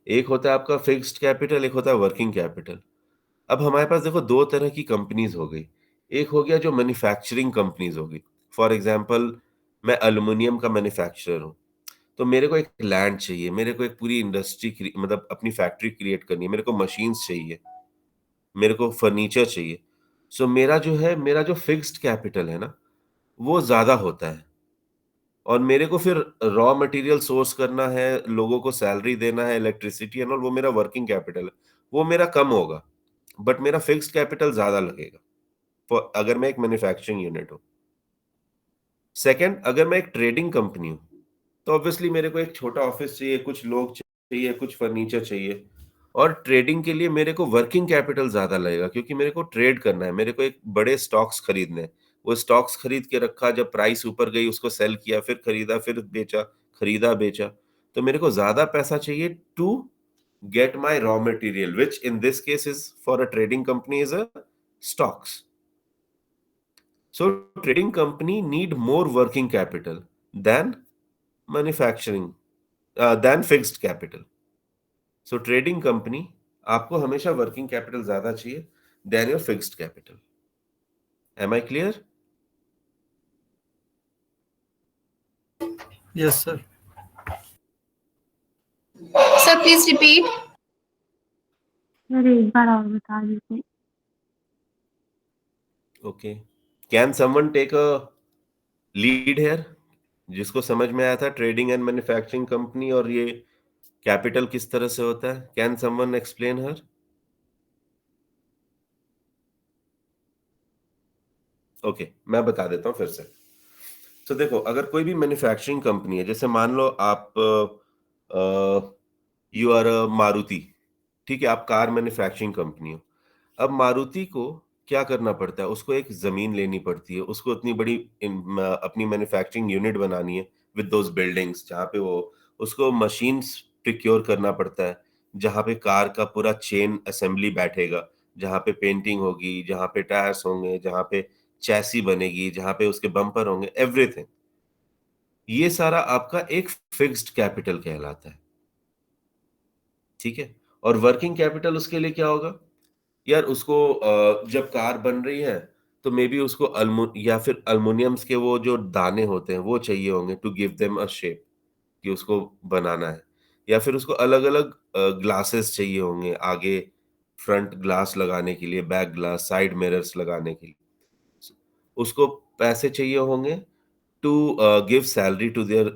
एक होता है आपका फिक्स्ड कैपिटल, एक होता है वर्किंग कैपिटल. अब हमारे पास देखो दो तरह की कंपनीज हो गई. एक हो गया जो मैन्युफैक्चरिंग कंपनीज होगी. फॉर एग्जांपल, मैं एल्युमिनियम का मैन्युफैक्चरर हूँ, तो मेरे को एक लैंड चाहिए, मेरे को एक पूरी इंडस्ट्री, मतलब अपनी फैक्ट्री क्रिएट करनी है, मेरे को मशीन्स चाहिए, मेरे को फर्नीचर चाहिए. सो मेरा जो फिक्स्ड कैपिटल है ना, वो ज्यादा होता है. और मेरे को फिर रॉ मटेरियल सोर्स करना है, लोगों को सैलरी देना है, इलेक्ट्रिसिटी एंड ऑल, वो मेरा वर्किंग कैपिटल है, वो मेरा कम होगा. बट मेरा फिक्स्ड कैपिटल ज्यादा लगेगा अगर मैं एक मैन्युफैक्चरिंग यूनिट हूं. सेकंड, अगर मैं एक ट्रेडिंग कंपनी हूं, तो ऑब्वियसली मेरे को एक छोटा ऑफिस चाहिए, कुछ लोग चाहिए, कुछ फर्नीचर चाहिए. और ट्रेडिंग के लिए मेरे को वर्किंग कैपिटल ज्यादा लगेगा, क्योंकि मेरे को ट्रेड करना है, मेरे को एक बड़े स्टॉक्स खरीदने हैं, वो स्टॉक्स खरीद के रखा, जब प्राइस ऊपर गई उसको सेल किया, फिर खरीदा, फिर बेचा, खरीदा बेचा। तो मेरे को ज्यादा पैसा चाहिए to get my raw material, which in this case is for a trading company is a stocks. So trading company need more working capital than manufacturing, than fixed capital. So trading company आपको हमेशा working capital ज्यादा चाहिए than your fixed capital. Am I clear? Yes, sir. Sir, please repeat. Sir एक बार और बता दीजिए। Okay. Can someone take a lead here? जिसको समझ में आया था ट्रेडिंग एंड मैन्युफैक्चरिंग कंपनी और ये कैपिटल किस तरह से होता है? Can someone explain her? Okay, मैं बता देता हूं फिर से। तो देखो, अगर कोई भी मैन्युफैक्चरिंग कंपनी है, जैसे मान लो आप यू आर अ मारुति, ठीक है, आप कार मैन्युफैक्चरिंग कंपनी हो। अब मारुति को क्या करना पड़ता है? उसको एक जमीन लेनी पड़ती है, उसको इतनी बड़ी अपनी मैन्युफैक्चरिंग यूनिट बनानी है विद दोज बिल्डिंग्स, जहाँ पे वो उसको मशीन्स प्रिक्योर करना पड़ता है, जहाँ पे कार का पूरा चेन असेंबली बैठेगा, जहाँ पे पेंटिंग होगी, जहाँ पे टायर्स होंगे, जहाँ पे चैसी बनेगी, जहाँ पे उसके बम्पर होंगे, एवरीथिंग। ये सारा आपका एक फिक्स्ड कैपिटल कहलाता है, ठीक है। और वर्किंग कैपिटल उसके लिए क्या होगा? यार उसको जब कार बन रही है तो मे बी उसको या फिर अल्मुनियम्स के वो जो दाने होते हैं वो चाहिए होंगे to give them a shape, कि उसको बनाना है। या फिर उसको अलग अलग ग्लासेस चाहिए होंगे, आगे फ्रंट ग्लास लगाने के लिए, बैक ग्लास, साइड मिरर्स लगाने के लिए। उसको पैसे चाहिए होंगे to give salary to their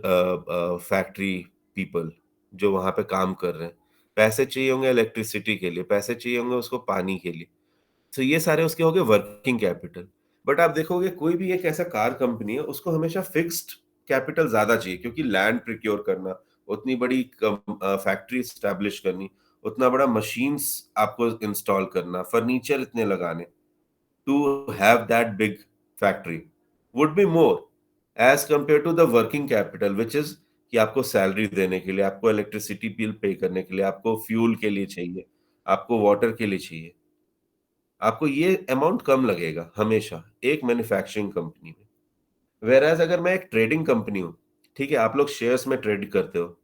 factory people जो वहां पे काम कर रहे हैं। पैसे चाहिए होंगे इलेक्ट्रिसिटी के लिए, पैसे चाहिए होंगे उसको पानी के लिए। तो ये सारे उसके हो गए वर्किंग कैपिटल। बट आप देखोगे कोई भी एक ऐसा कार कंपनी है, उसको हमेशा फिक्स्ड कैपिटल ज्यादा चाहिए, क्योंकि लैंड प्रिक्योर करना, उतनी बड़ी फैक्ट्री स्टैब्लिश करनी, उतना बड़ा मशीन्स आपको इंस्टॉल करना, फर्नीचर इतने लगाने, to have that big factory would be more as compare to the working capital, which is कि आपको सैलरी देने के लिए, आपको इलेक्ट्रिसिटी बिल पे करने के लिए, आपको फ्यूल के लिए चाहिए, आपको वाटर के लिए चाहिए। आपको ये अमाउंट कम लगेगा हमेशा एक मैन्युफैक्चरिंग कंपनी में। वेराज अगर मैं एक ट्रेडिंग कंपनी हूं, ठीक है, आप लोग शेयर्स में ट्रेड करते हो,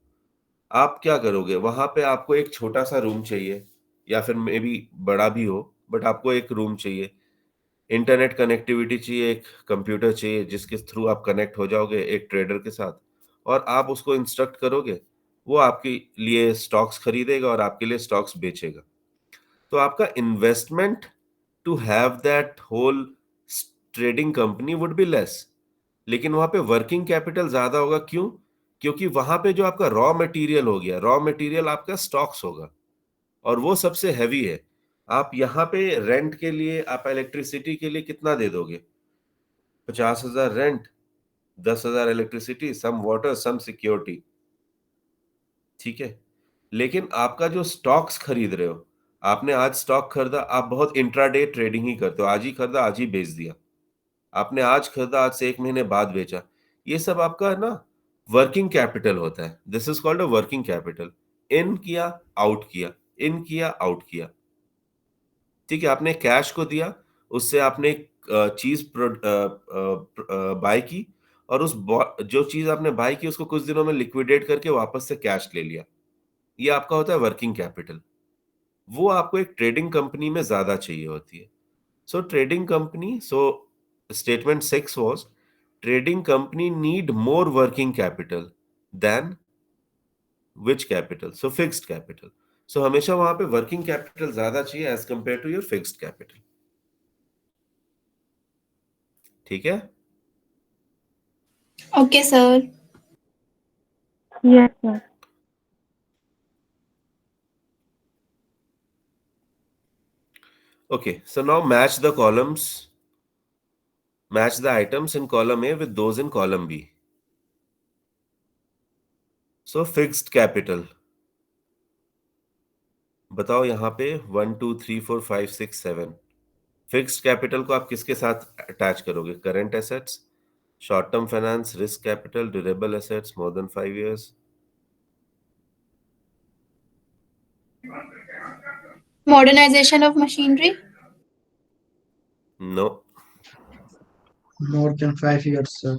आप क्या करोगे? वहां पे आपको एक छोटा सा रूम चाहिए, या फिर मे बी बड़ा भी हो, बट आपको एक रूम चाहिए, इंटरनेट कनेक्टिविटी चाहिए, एक कंप्यूटर चाहिए जिसके थ्रू आप कनेक्ट हो जाओगे एक ट्रेडर के साथ, और आप उसको इंस्ट्रक्ट करोगे, वो आपके लिए स्टॉक्स खरीदेगा और आपके लिए स्टॉक्स बेचेगा। तो आपका investment to have that whole trading company would be less, लेकिन वहां पे वर्किंग कैपिटल ज्यादा होगा। क्यों? क्योंकि वहां पे जो आपका रॉ मटेरियल हो गया, रॉ मटेरियल आपका स्टॉक्स होगा, और वो सबसे हैवी है। आप यहाँ पे रेंट के लिए, आप इलेक्ट्रिसिटी के लिए कितना दे दोगे? 50,000 rent, 10,000 electricity, some water, some security, ठीक है। लेकिन आपका जो स्टॉक्स खरीद रहे हो, आपने आज स्टॉक खरीदा, आप बहुत इंट्राडे ट्रेडिंग ही करते हो, आज ही खरीदा आज ही बेच दिया, आपने आज खरीदा आज से एक महीने बाद बेचा, ये सब आपका है ना वर्किंग कैपिटल होता है। This is called a working capital. In किया, आउट किया, इन किया, आउट किया, ठीक है। आपने कैश को दिया, उससे आपने एक चीज बाय की, और उस जो चीज आपने बाय की उसको कुछ दिनों में लिक्विडेट करके वापस से कैश ले लिया, ये आपका होता है वर्किंग कैपिटल। वो आपको एक ट्रेडिंग कंपनी में ज्यादा चाहिए होती है। सो trading company, so statement 6 was trading company need more working capital than which capital? So fixed capital. So हमेशा वहां पे वर्किंग कैपिटल ज्यादा चाहिए as compare to your fixed capital, ठीक है। Okay, sir. Yes sir. Okay, so now match the columns, match the items in column A with those in column B. So fixed capital, बताओ यहाँ पे 1 2 3 4 5 6 7 फिक्स्ड कैपिटल को आप किसके साथ अटैच करोगे? Current assets, short term finance, risk capital, durable assets, more than 5 years? Modernization of machinery. No. More than 5 years, sir.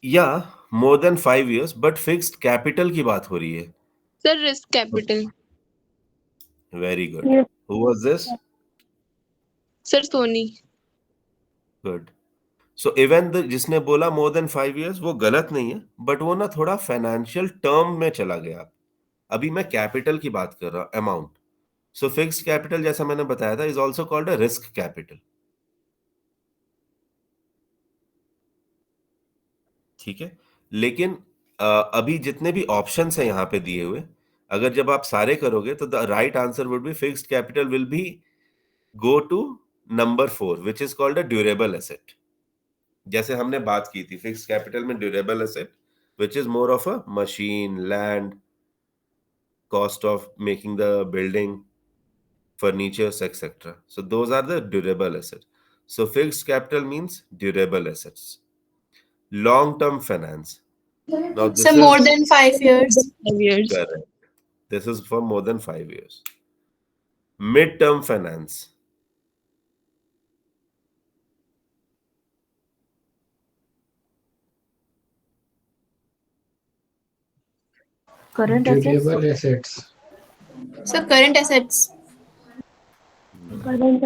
Yeah, more than 5 years, but fixed capital की बात हो रही है. Sir, risk capital. Very good. Yes. Who was this? Sir, Sony. Good. So even जिसने बोला मोर देन 5 years वो गलत नहीं है, बट वो ना थोड़ा फाइनेंशियल टर्म में चला गया. अभी मैं कैपिटल की बात कर रहा हूं, अमाउंट. सो फिक्स्ड कैपिटल जैसा मैंने बताया था is also called a risk capital. ठीक है, लेकिन अभी जितने भी ऑप्शंस हैं यहाँ पे दिए हुए, अगर जब आप सारे करोगे तो the right answer would be fixed capital will be go to number 4 which is called a durable asset. जैसे हमने बात की थी फिक्स्ड कैपिटल में durable asset which is more of a machine, land, cost of making the building, furnitures, etc. So those are the durable assets. So fixed capital means durable assets. Long-term finance. Now So this more is than 5 years. 5 years. correct. This is for more than 5 years. Mid-term finance. Current assets. Durable assets. So current assets. Current.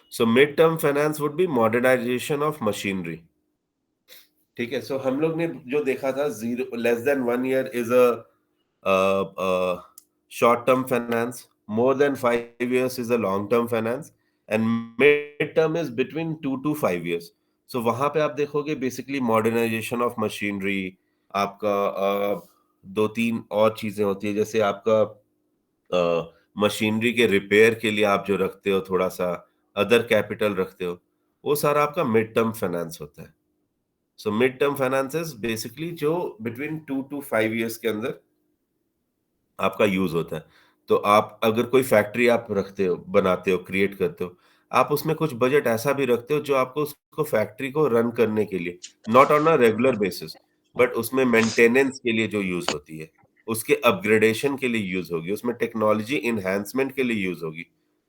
So mid-term finance would be modernization of machinery. ठीक है, सो हम लोग ने जो देखा था zero less than 1 year is a short term finance, more than 5 years is a long term finance, and mid term is between 2 to 5 years. सो वहां पे आप देखोगे बेसिकली मॉडर्नाइजेशन ऑफ मशीनरी, आपका दो तीन और चीजें होती है, जैसे आपका मशीनरी के रिपेयर के लिए आप जो रखते हो थोड़ा सा अदर कैपिटल रखते हो, वो सारा आपका मिड टर्म फाइनेंस होता है. So mid term finances basically जो बिटवीन 2 to 5 years के अंदर आपका यूज होता है. तो आप अगर कोई फैक्ट्री आप रखते हो, बनाते हो, क्रिएट करते हो, आप उसमें कुछ बजट ऐसा भी रखते हो जो आपको उसको फैक्ट्री को रन करने के लिए, not on a regular basis, but उसमें मेंटेनेंस के लिए जो यूज होती है, उसके अपग्रेडेशन के लिए यूज होगी, उसमें टेक्नोलॉजी इन्हांसमेंट के लिए यूज होगी.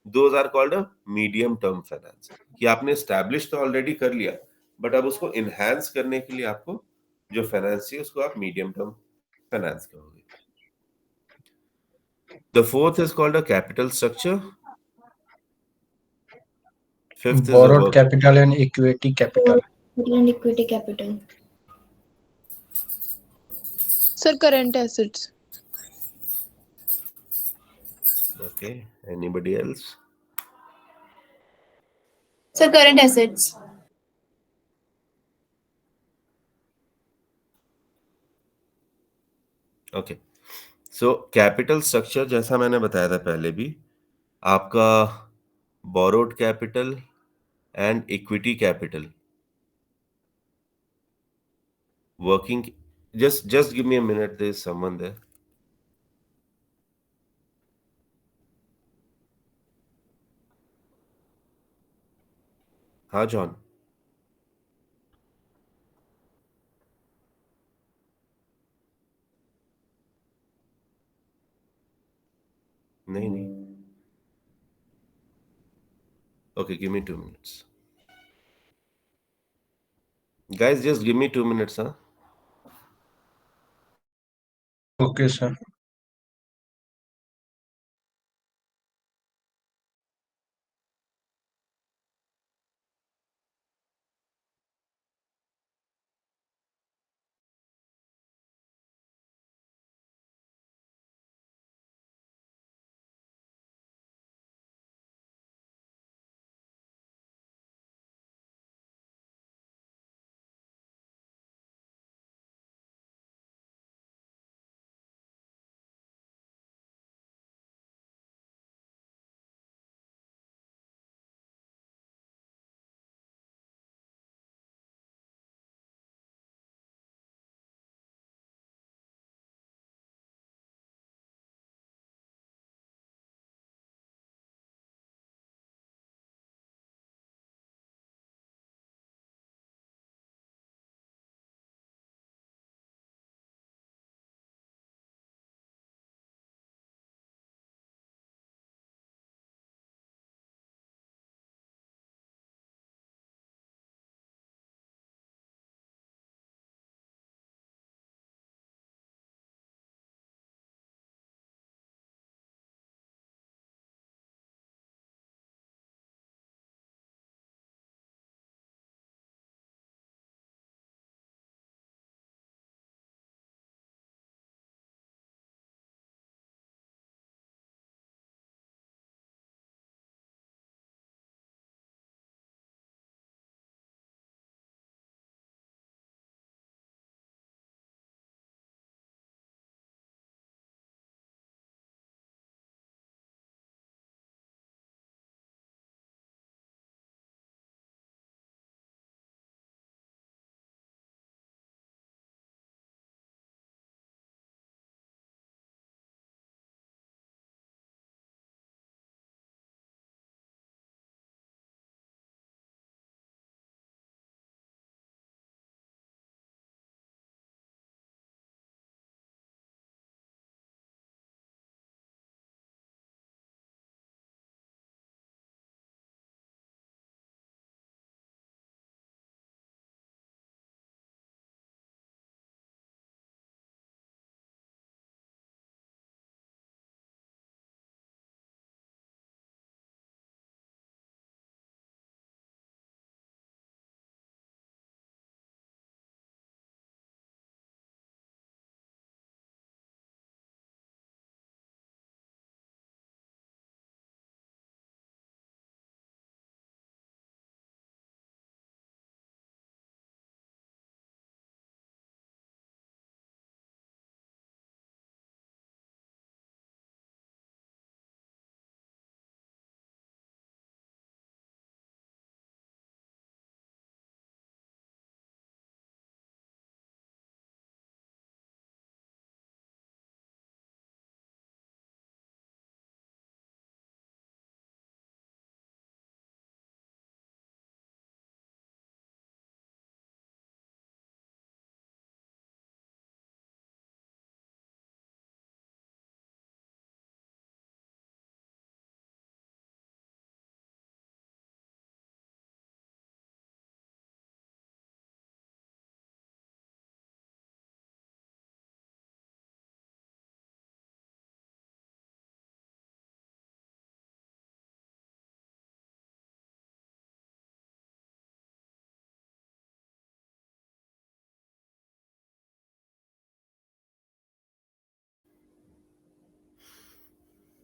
Those are called a medium term finance. कि आपने स्टैब्लिश तो ऑलरेडी कर लिया, बट अब उसको इन्हांस करने के लिए आपको जो फाइनेंस चाहिए उसको आप मीडियम टर्म फाइनेंस कहोगे. The fourth is called a capital structure. Fifth is a Borrowed work. capital and equity capital. And equity capital. Sir, current assets. Okay. Anybody else? So current assets. Okay. So capital structure जैसा मैंने बताया था पहले भी, आपका borrowed capital and equity capital. Working. Just give me a minute. There is someone there. हाँ जॉन. नहीं नहीं. Okay, give me 2 minutes. Guys, just give me 2 minutes, huh? Okay, sir.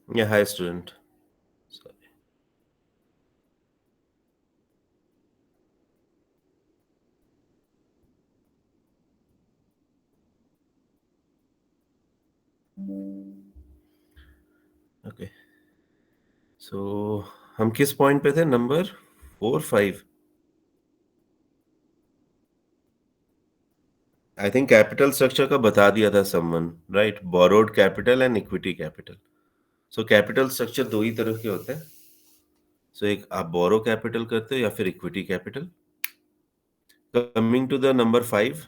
Yeah, hi student. Sorry. Okay. So हम किस पॉइंट पे थे? Number 4, 5. I think capital structure का बता दिया था someone, right? Borrowed capital and equity capital. So capital structure दो ही तरह के होते हैं. सो एक आप बोरो कैपिटल करते हो या फिर equity capital. Coming to the number 5.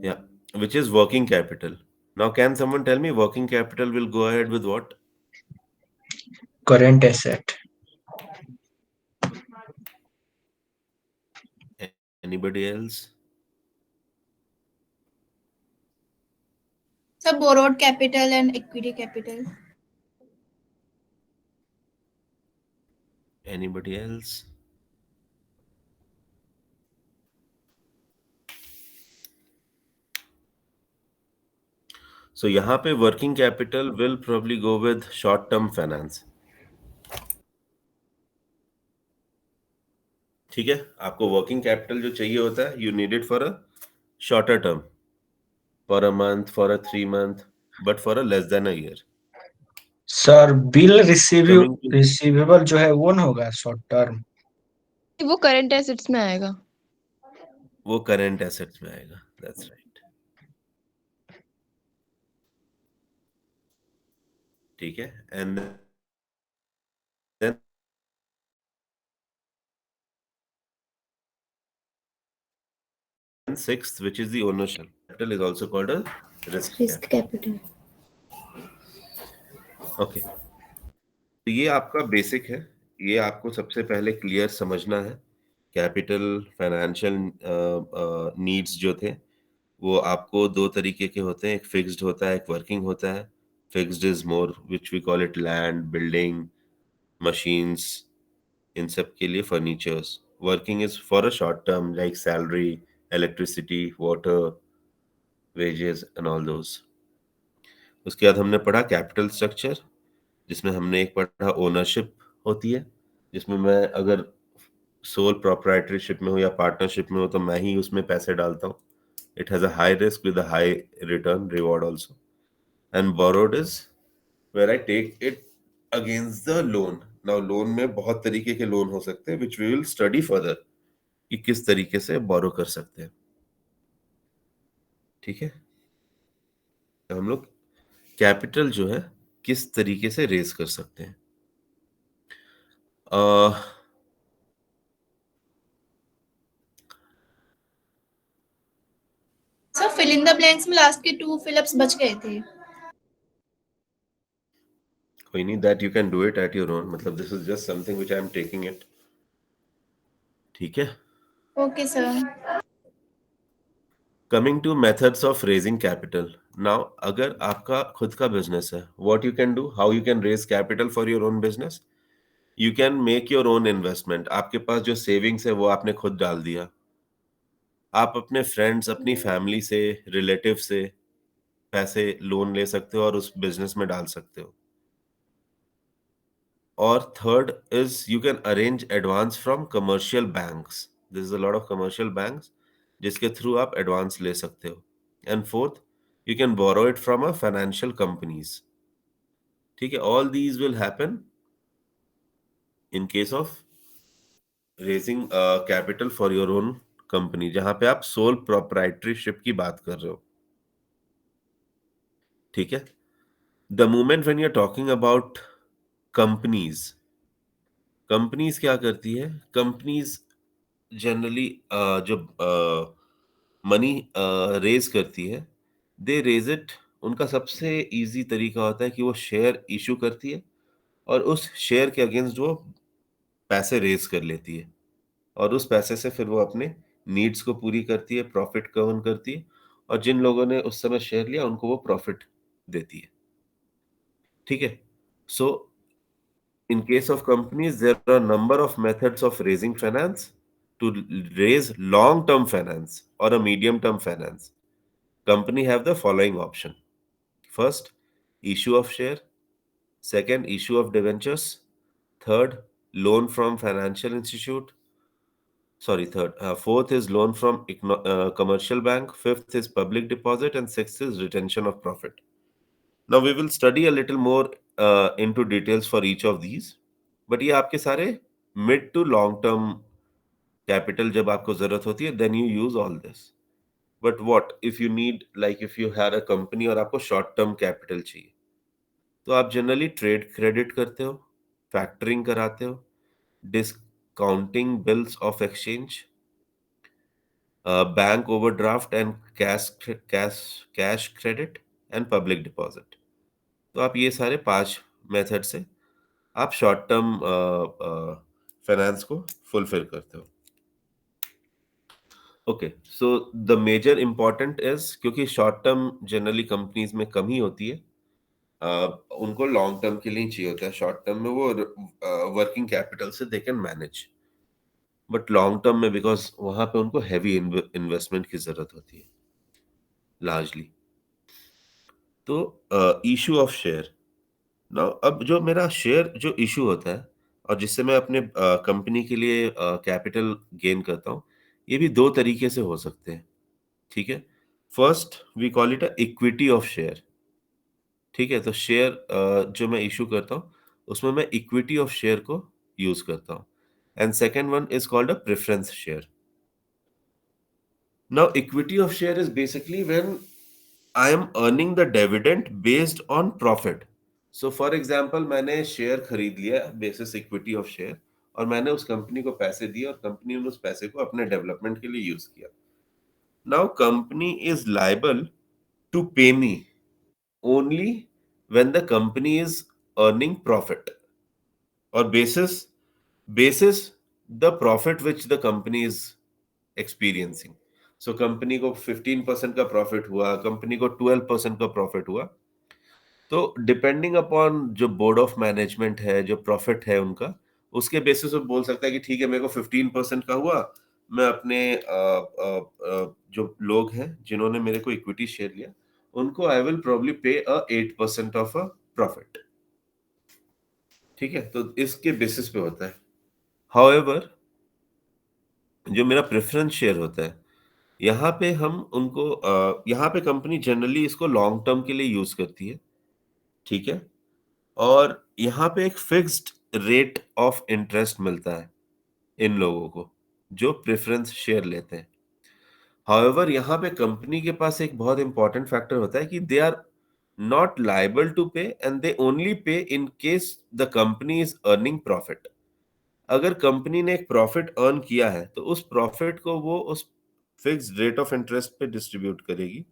Yeah, which is working capital. Now, can someone tell me working capital will go ahead with what? Current asset. Anybody else? Sir, borrowed capital and equity capital. Anybody else? So यहाँ पे working capital will probably go with short-term finance. ठीक है, आपको working capital जो चाहिए होता है, you need it for a shorter term, for a month, for a 3 month, but for a less than a year. Sir bill Coming to receivable जो है वो ना होगा शॉर्ट टर्म. वो करंट एसेट्स में आएगा. वो current assets में आएगा. That's right. ठीक है, and then sixth, which is the ownership capital, is also called a risk risk capital. Okay. तो ये आपका बेसिक है. ये आपको सबसे पहले क्लियर समझना है. कैपिटल फाइनेंशियल नीड्स जो थे वो आपको दो तरीके के होते हैं. एक फिक्स्ड होता है, एक वर्किंग होता है. Fixed is more which we call it land, building, machines, इन सब के लिए furnitures. Working is for a short term like salary, electricity, water, wages and all those. उसके बाद हमने पढ़ा कैपिटल स्ट्रक्चर, जिसमें हमने एक पढ़ा ओनरशिप होती है, जिसमें मैं अगर सोल प्रोप्राइटरशिप में हूँ या पार्टनरशिप में हूँ तो मैं ही उसमें पैसे डालता हूँ. It has a high risk with a high return reward also. And borrowed is where I take it against the loan. Now loan में बहुत तरीके के लोन हो सकते हैं which we will study further कि किस तरीके से बोरो कर सकते हैं. ठीक है, तो हम लोग कैपिटल जो है किस तरीके से रेज कर सकते हैं. Sir fill in the blanks में लास्ट के 2 फिलअप्स बच गए थे. कोई नहीं, that you can do it at your own. मतलब this is just something which I am taking it. ठीक है. Okay sir. Coming to methods of raising capital. Now अगर आपका खुद का बिजनेस है, what you can do, how you can raise capital for your own business. You can make your own investment. आपके पास जो सेविंग्स है वो आपने खुद डाल दिया. आप अपने फ्रेंड्स, अपनी फैमिली से, रिलेटिव से पैसे लोन ले सकते हो और उस बिजनेस में डाल सकते हो. और third is you can arrange advance from commercial banks. This is a lot of commercial banks जिसके थ्रू आप एडवांस ले सकते हो. And fourth, you can borrow it from a financial companies. ठीक है, all these will happen in case of raising capital for your own company, जहां पे आप sole proprietorship की बात कर रहे हो. ठीक है. The moment when you're talking about companies क्या करती है? Companies जनरली जब मनी रेज करती है, दे रेज इट. उनका सबसे इजी तरीका होता है कि वो शेयर इशू करती है और उस शेयर के अगेंस्ट वो पैसे रेज कर लेती है और उस पैसे से फिर वो अपने नीड्स को पूरी करती है, प्रॉफिट को अर्न करती है और जिन लोगों ने उस समय शेयर लिया उनको वो प्रॉफिट देती है. ठीक है. सो in case of companies, there are a number of methods of raising finance to raise long term finance or a medium term finance. company have the following option. First, issue of share. Second, issue of debentures. Third, loan from financial institute. Sorry, third. Fourth is loan from commercial bank. Fifth is public deposit, and sixth is retention of profit. Now we will study a little more into details for each of these. But ये आपके सारे mid to long term capital जब आपको जरूरत होती है, then you use all this. But what if you need, like if you had a company और आपको short term capital चाहिए, तो आप जनरली ट्रेड क्रेडिट करते हो, फैक्टरिंग कराते हो, discounting bills of exchange, bank overdraft and cash credit and public deposit. तो आप ये सारे 5 मेथड से आप शॉर्ट टर्म फाइनेंस को फुलफिल करते हो. Okay, so the major important is, क्योंकि शॉर्ट टर्म जनरली कंपनीज में कम ही होती है, उनको लॉन्ग टर्म के लिए चाहिए होता है. शॉर्ट टर्म में वो वर्किंग कैपिटल से they can manage, but long term में बिकॉज वहां पे उनको हैवी इन्वेस्टमेंट की जरूरत होती है लार्जली. तो इशू ऑफ शेयर. नाउ अब जो मेरा शेयर जो इशू होता है और जिससे मैं अपने कंपनी के लिए कैपिटल गेन करता हूँ, ये भी 2 तरीके से हो सकते हैं. ठीक है, first we call it a equity of share. ठीक है, तो शेयर जो मैं इशू करता हूँ उसमें मैं इक्विटी ऑफ शेयर को यूज करता हूँ. And second one is called a preference share. Now equity of share is basically when I am earning the dividend based on profit. So for example, मैंने शेयर खरीद लिया बेसिस इक्विटी ऑफ शेयर और मैंने उस कंपनी को पैसे दिए और कंपनी ने उस पैसे को अपने डेवलपमेंट के लिए यूज किया. Now company is liable to pay me only when the company is earning profit or basis the profit which the company is experiencing. So company को 15% का प्रॉफिट हुआ, कंपनी को 12% का प्रॉफिट हुआ, तो डिपेंडिंग अपॉन जो बोर्ड ऑफ मैनेजमेंट है, जो प्रॉफिट है उनका, उसके बेसिस पे बोल सकता है कि ठीक है मेरे को 15% का हुआ, मैं अपने जो लोग हैं जिन्होंने मेरे को इक्विटी शेयर लिया उनको आई विल प्रोबब्ली पे 8% ऑफ अ प्रॉफिट. ठीक है, तो इसके बेसिस पे होता है. हाउएवर जो मेरा प्रेफरेंस शेयर होता है, यहाँ पे हम उनको यहाँ पे कंपनी जनरली इसको लॉन्ग टर्म के लिए यूज करती है. ठीक है, और यहाँ पे एक फिक्स्ड रेट ऑफ इंटरेस्ट मिलता है इन लोगों को जो प्रेफरेंस शेयर लेते हैं. हाउएवर यहाँ पे कंपनी के पास एक बहुत इंपॉर्टेंट फैक्टर होता है कि they are not liable to pay and they only pay in case the company is earning profit. अगर कंपनी ने एक प्रॉफिट अर्न किया है तो उस प्रॉफिट को वो उस फिक्स्ड रेट ऑफ इंटरेस्ट पे डिस्ट्रीब्यूट करेगी.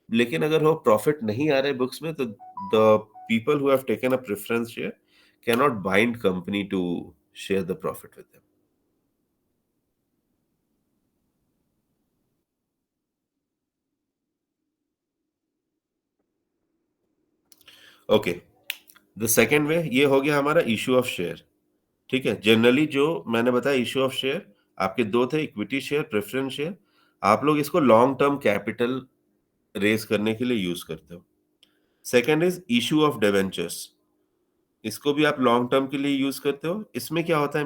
लेकिन अगर वो प्रॉफिट नहीं आ रहा है बुक्स में, तो the people who have taken a preference share can not bind company to share the profit with them. Okay, the second way ये हो गया हमारा इशू ऑफ शेयर. ठीक है, जनरली जो मैंने बताया इशू ऑफ शेयर आपके 2 थे, इक्विटी शेयर, प्रेफरेंस शेयर. आप लोग इसको लॉन्ग टर्म कैपिटल रेज करने के लिए यूज करते हो. Second is issue of debentures. इसको भी आप लॉन्ग टर्म के लिए यूज करते हो. इसमें क्या होता है,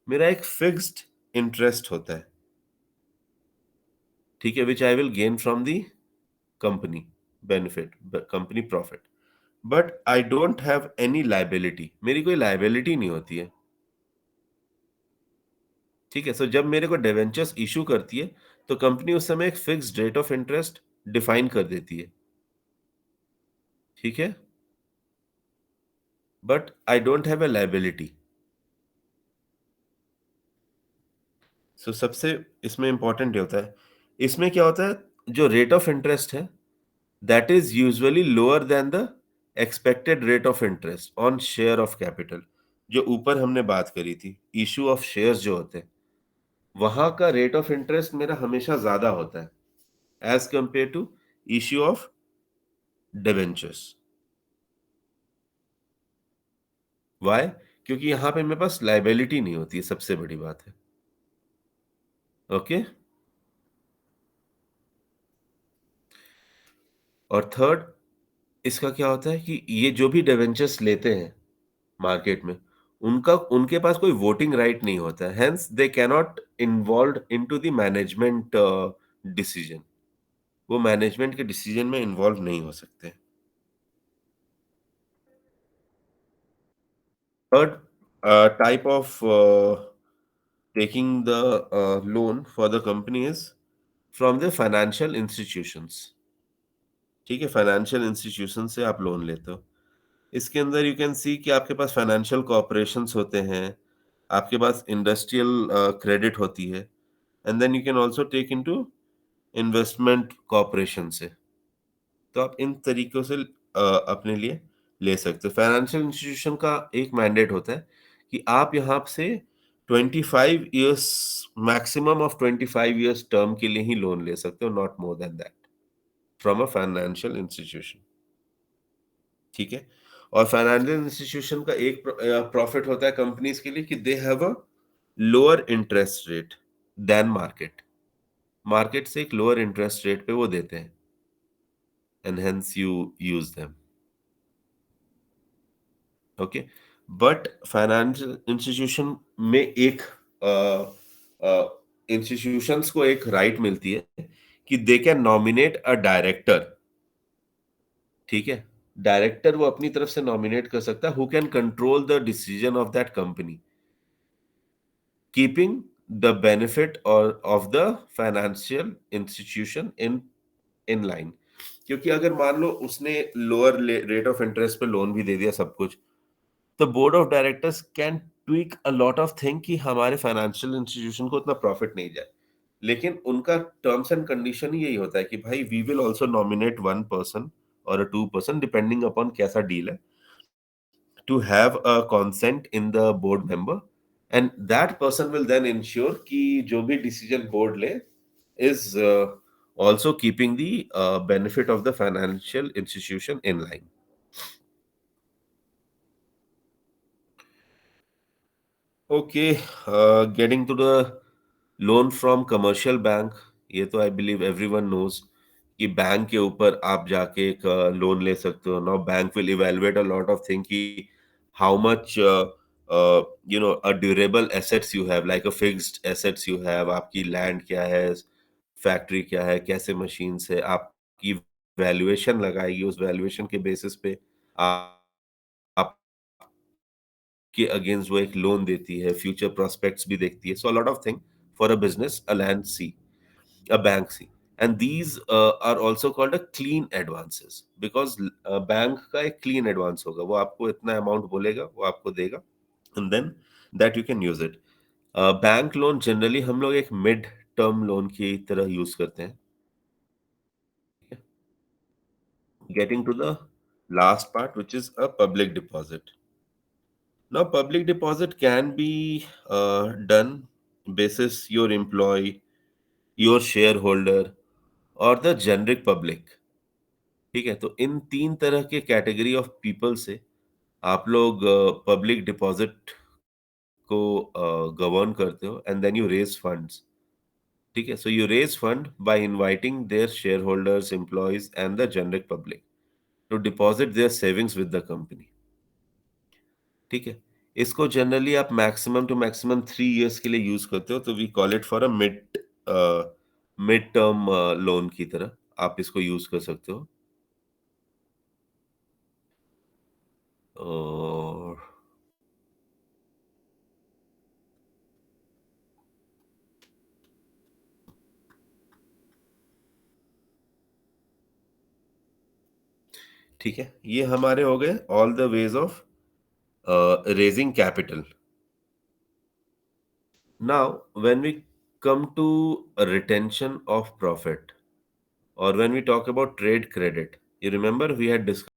मेरा एक फिक्स्ड इंटरेस्ट होता है. ठीक है, which I will gain from the company benefit, company profit, but I don't have any liability. मेरी कोई लाइबिलिटी नहीं होती है. ठीक है, सो जब मेरे को डिवेंचर्स इशू करती है तो कंपनी उस समय एक fixed rate of interest define कर देती है. ठीक है, but I don't have a liability. So सबसे इसमें इंपॉर्टेंट होता है, इसमें क्या होता है, जो रेट ऑफ इंटरेस्ट है that is usually lower than the expected rate of interest on share of capital. जो ऊपर हमने बात करी थी, इशू ऑफ शेयर्स जो होते हैं, वहां का रेट ऑफ इंटरेस्ट मेरा हमेशा ज्यादा होता है as compare to issue of debentures. Why? क्योंकि यहां पे मेरे पास लाइबिलिटी नहीं होती है, सबसे बड़ी बात है. ओके, और थर्ड, इसका क्या होता है कि ये जो भी डिवेंचर्स लेते हैं मार्केट में, उनके पास कोई वोटिंग राइट नहीं होता है, hence they cannot involve into the management decision. वो मैनेजमेंट के डिसीजन में इन्वॉल्व नहीं हो सकते। Third type of taking the loan for the company is from the financial institutions। ठीक है, फाइनेंशियल इंस्टीट्यूशन से आप लोन लेते हो। इसके अंदर यू कैन सी कि आपके पास फाइनेंशियल कॉर्पोरेशंस होते हैं, आपके पास इंडस्ट्रियल क्रेडिट होती है, and then you can also take into investment corporation से। तो आप इन तरीकों से अपने लिए ले सकते हो। फाइनेंशियल इंस्टीट्यूशन का एक मैंडेट होता है कि आप यहाँ से 25 years, maximum of 25 years term के लिए ही लोन ले सकते हो, not more than that, from a financial institution. ठीक है। और फाइनेंशियल इंस्टीट्यूशन का एक प्रॉफिट होता है कंपनीज के लिए कि they have a lower interest rate than market. Market से एक लोअर इंटरेस्ट रेट पे वो देते हैं, and hence you use them। okay, but financial institution में एक इंस्टीट्यूशंस को एक राइट मिलती है कि they can nominate a director. ठीक है, डायरेक्टर वो अपनी तरफ से नॉमिनेट कर सकता है, who can control the decision of that company, keeping the benefit और of the financial institution in line. क्योंकि अगर मान लो उसने लोअर रेट ऑफ इंटरेस्ट पे लोन भी दे दिया सब कुछ, तो board of directors can tweak a lot of thing कि हमारे फाइनेंशियल इंस्टीट्यूशन को इतना प्रॉफिट नहीं जाए, लेकिन उनका टर्म्स एंड कंडीशन ही यही होता है कि भाई we will also nominate 1 person और अ 2 पर्सन डिपेंडिंग अपॉन कैसा डील है, to have a consent in the board member, and that person will then ensure कि जो भी डिसीजन बोर्ड ले is also keeping the benefit of the financial institution in line। Okay, getting to the loan from commercial bank, ये तो I believe everyone knows कि बैंक के ऊपर आप जाके एक लोन ले सकते हो। Now bank will evaluate a lot of things कि how much a durable assets you have, like a fixed assets you have, आपकी land क्या है, फैक्ट्री क्या है, कैसे मशीन है, आपकी वैल्यूएशन लगाएगी, उस वैल्यूएशन के बेसिस पे आप के अगेंस्ट वो एक लोन देती है, फ्यूचर प्रोस्पेक्ट्स भी देखती है। So a lot of thing for a business, a land see, a bank see, and these are also called a clean advances because bank का एक clean advance होगा, वो आपको इतना अमाउंट बोलेगा, वो आपको देगा, and then that you can use it। Bank loan generally हम लोग एक मिड टर्म लोन की तरह यूज करते हैं। Getting to the last part, which is a public deposit। Now, public deposit can be done basis your employee, your shareholder, और द जेनरिक पब्लिक। ठीक है, तो इन 3 तरह के कैटेगरी ऑफ पीपल से आप लोग पब्लिक डिपॉजिट को गवर्न करते हो, and then you raise funds. ठीक है, so you raise fund by inviting their share holders, employees and the generic public to deposit their savings with the company. ठीक है, इसको जनरली आप मैक्सिमम टू मैक्सिमम 3 इयर्स के लिए यूज करते हो, तो we call it for a mid term loan की तरह आप इसको यूज कर सकते हो। और ठीक है, ये हमारे हो गए all the ways of raising capital. Now when we come to retention of profit, or when we talk about trade credit, you remember we had discussed